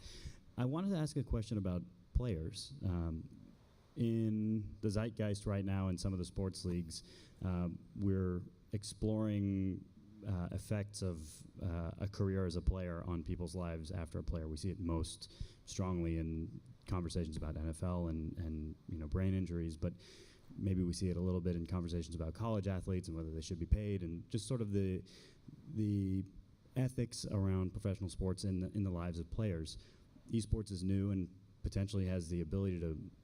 I wanted to ask a question about players. In the zeitgeist right now in some of the sports leagues, we're exploring effects of a career as a player on people's lives after a player. We see it most strongly in conversations about NFL and brain injuries, but maybe we see it a little bit in conversations about college athletes and whether they should be paid, and just sort of the ethics around professional sports in the lives of players. Esports is new and potentially has the ability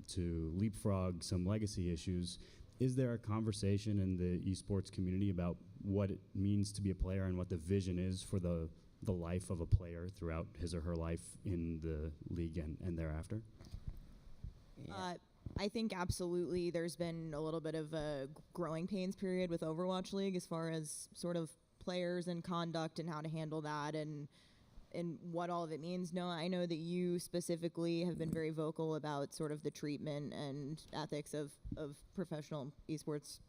to leapfrog some legacy issues. Is there a conversation in the esports community about what it means to be a player and what the vision is for the life of a player throughout his or her life in the league and thereafter?
Yeah. I think absolutely there's been a little bit of a growing pains period with Overwatch League as far as sort of players and conduct and how to handle that and what all of it means. Noah, I know that you specifically have been very vocal about sort of the treatment and ethics of professional esports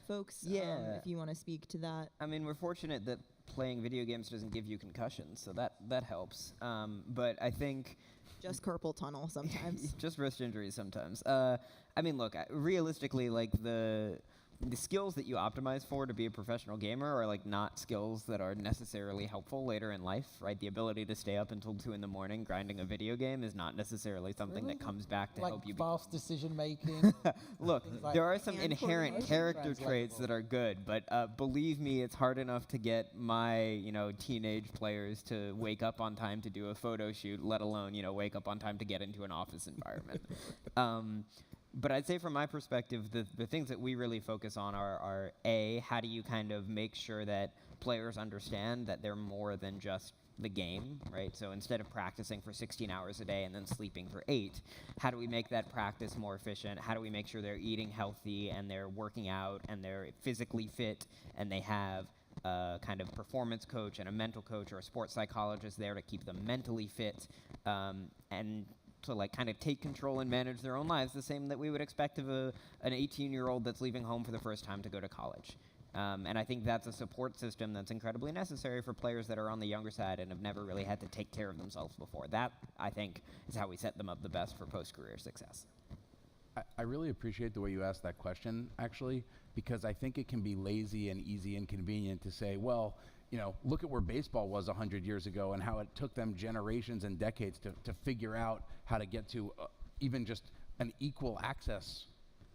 folks.
Yeah.
If you want to speak to that.
I mean, we're fortunate that playing video games doesn't give you concussions, so that helps. But I think
just carpal tunnel sometimes.
Just wrist injuries sometimes. I mean, look, realistically, like the skills that you optimize for to be a professional gamer are like not skills that are necessarily helpful later in life, right? The ability to stay up until 2 a.m. grinding a video game is not necessarily something that comes back to help you.
Fast decision making.
Look,
like
there are some inherent character traits that are good, but believe me, it's hard enough to get my teenage players to wake up on time to do a photo shoot, let alone wake up on time to get into an office environment. But I'd say from my perspective, the things that we really focus on are A, how do you kind of make sure that players understand that they're more than just the game, right? So instead of practicing for 16 hours a day and then sleeping for 8, how do we make that practice more efficient? How do we make sure they're eating healthy and they're working out and they're physically fit and they have a kind of performance coach and a mental coach or a sports psychologist there to keep them mentally fit and to like kind of take control and manage their own lives the same that we would expect of an 18-year-old that's leaving home for the first time to go to college. And I think that's a support system that's incredibly necessary for players that are on the younger side and have never really had to take care of themselves before. That, I think, is how we set them up the best for post-career success.
I really appreciate the way you asked that question, actually, because I think it can be lazy and easy and convenient to say, well, look at where baseball was 100 years ago and how it took them generations and decades to figure out how to get to even just an equal access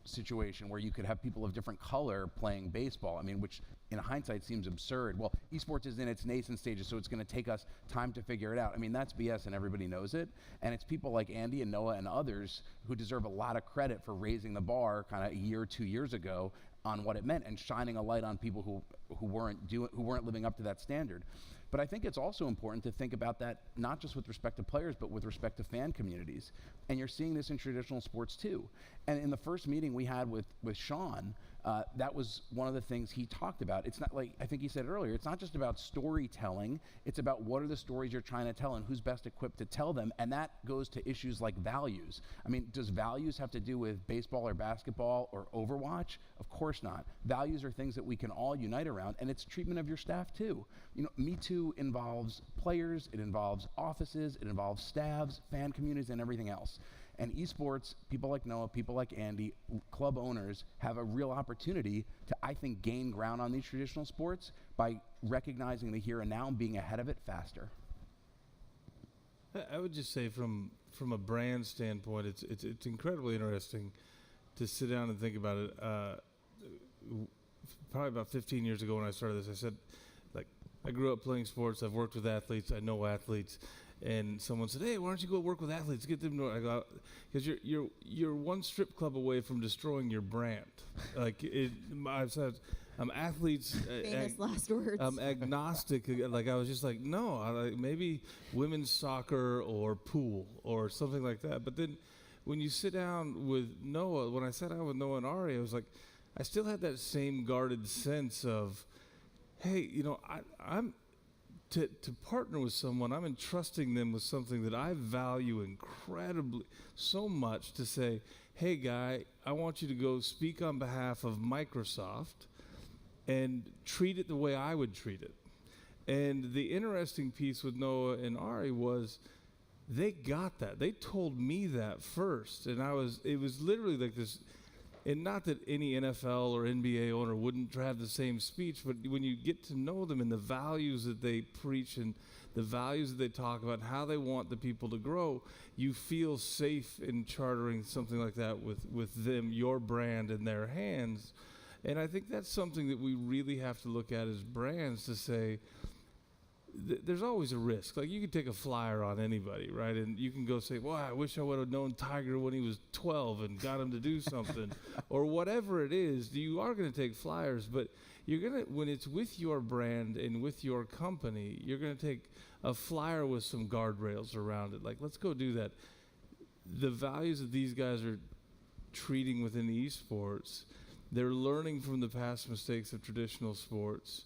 situation where you could have people of different color playing baseball. I mean, which in hindsight seems absurd. Well, esports is in its nascent stages, so it's going to take us time to figure it out. I mean, that's BS and everybody knows it. And it's people like Andy and Noah and others who deserve a lot of credit for raising the bar kind of a year, 2 years ago on what it meant and shining a light on people who weren't living up to that standard. But I think it's also important to think about that not just with respect to players, but with respect to fan communities. And you're seeing this in traditional sports too. And in the first meeting we had with Shawn, that was one of the things he talked about. It's not like, I think he said earlier, it's not just about storytelling, it's about what are the stories you're trying to tell and who's best equipped to tell them, and that goes to issues like values. I mean, does values have to do with baseball or basketball or Overwatch? Of course not. Values are things that we can all unite around, and it's treatment of your staff too. Me Too involves players, it involves offices, it involves staffs, fan communities, and everything else. And esports, people like Noah, people like Andy, club owners have a real opportunity to, I think, gain ground on these traditional sports by recognizing the here and now and being ahead of it faster.
I would just say from a brand standpoint, it's incredibly interesting to sit down and think about it. Probably about 15 years ago when I started this, I said, like, I grew up playing sports, I've worked with athletes, I know athletes. And someone said, "Hey, why don't you go work with athletes? Get them to." I go, because you're one strip club away from destroying your brand. Like I've said, athletes.
Famous last words.
I'm agnostic. Like I was just like, no, maybe women's soccer or pool or something like that. But then when you sit down with Noah, when I sat down with Noah and Ari, I was like, I still had that same guarded sense of, hey, I'm to partner with someone, I'm entrusting them with something that I value incredibly so much, to say, hey guy, I want you to go speak on behalf of Microsoft and treat it the way I would treat it. And the interesting piece with Noah and Ari was they got that. They told me that first. And it was literally like this. And not that any NFL or NBA owner wouldn't have the same speech, but when you get to know them and the values that they preach and the values that they talk about, how they want the people to grow, you feel safe in chartering something like that with them, your brand in their hands. And I think that's something that we really have to look at as brands, to say, there's always a risk. Like, you could take a flyer on anybody, right? And you can go say, well, I wish I would have known Tiger when he was 12 and got him to do something, or whatever it is. You are going to take flyers, but you're going to, when it's with your brand and with your company, you're going to take a flyer with some guardrails around it. Like, let's go do that. The values that these guys are treating within esports, they're learning from the past mistakes of traditional sports.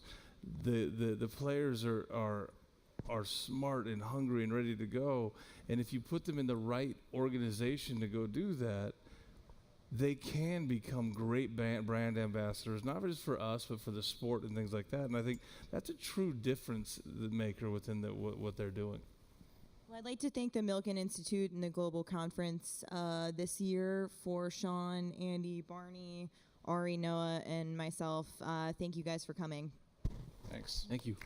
The players are smart and hungry and ready to go, and if you put them in the right organization to go do that, they can become great brand ambassadors, not just for us, but for the sport and things like that. And I think that's a true difference maker within what they're doing.
Well, I'd like to thank the Milken Institute and the Global Conference this year for Shawn, Andy, Barney, Ari, Noah, and myself. Thank you guys for coming.
Thanks.
Thank you.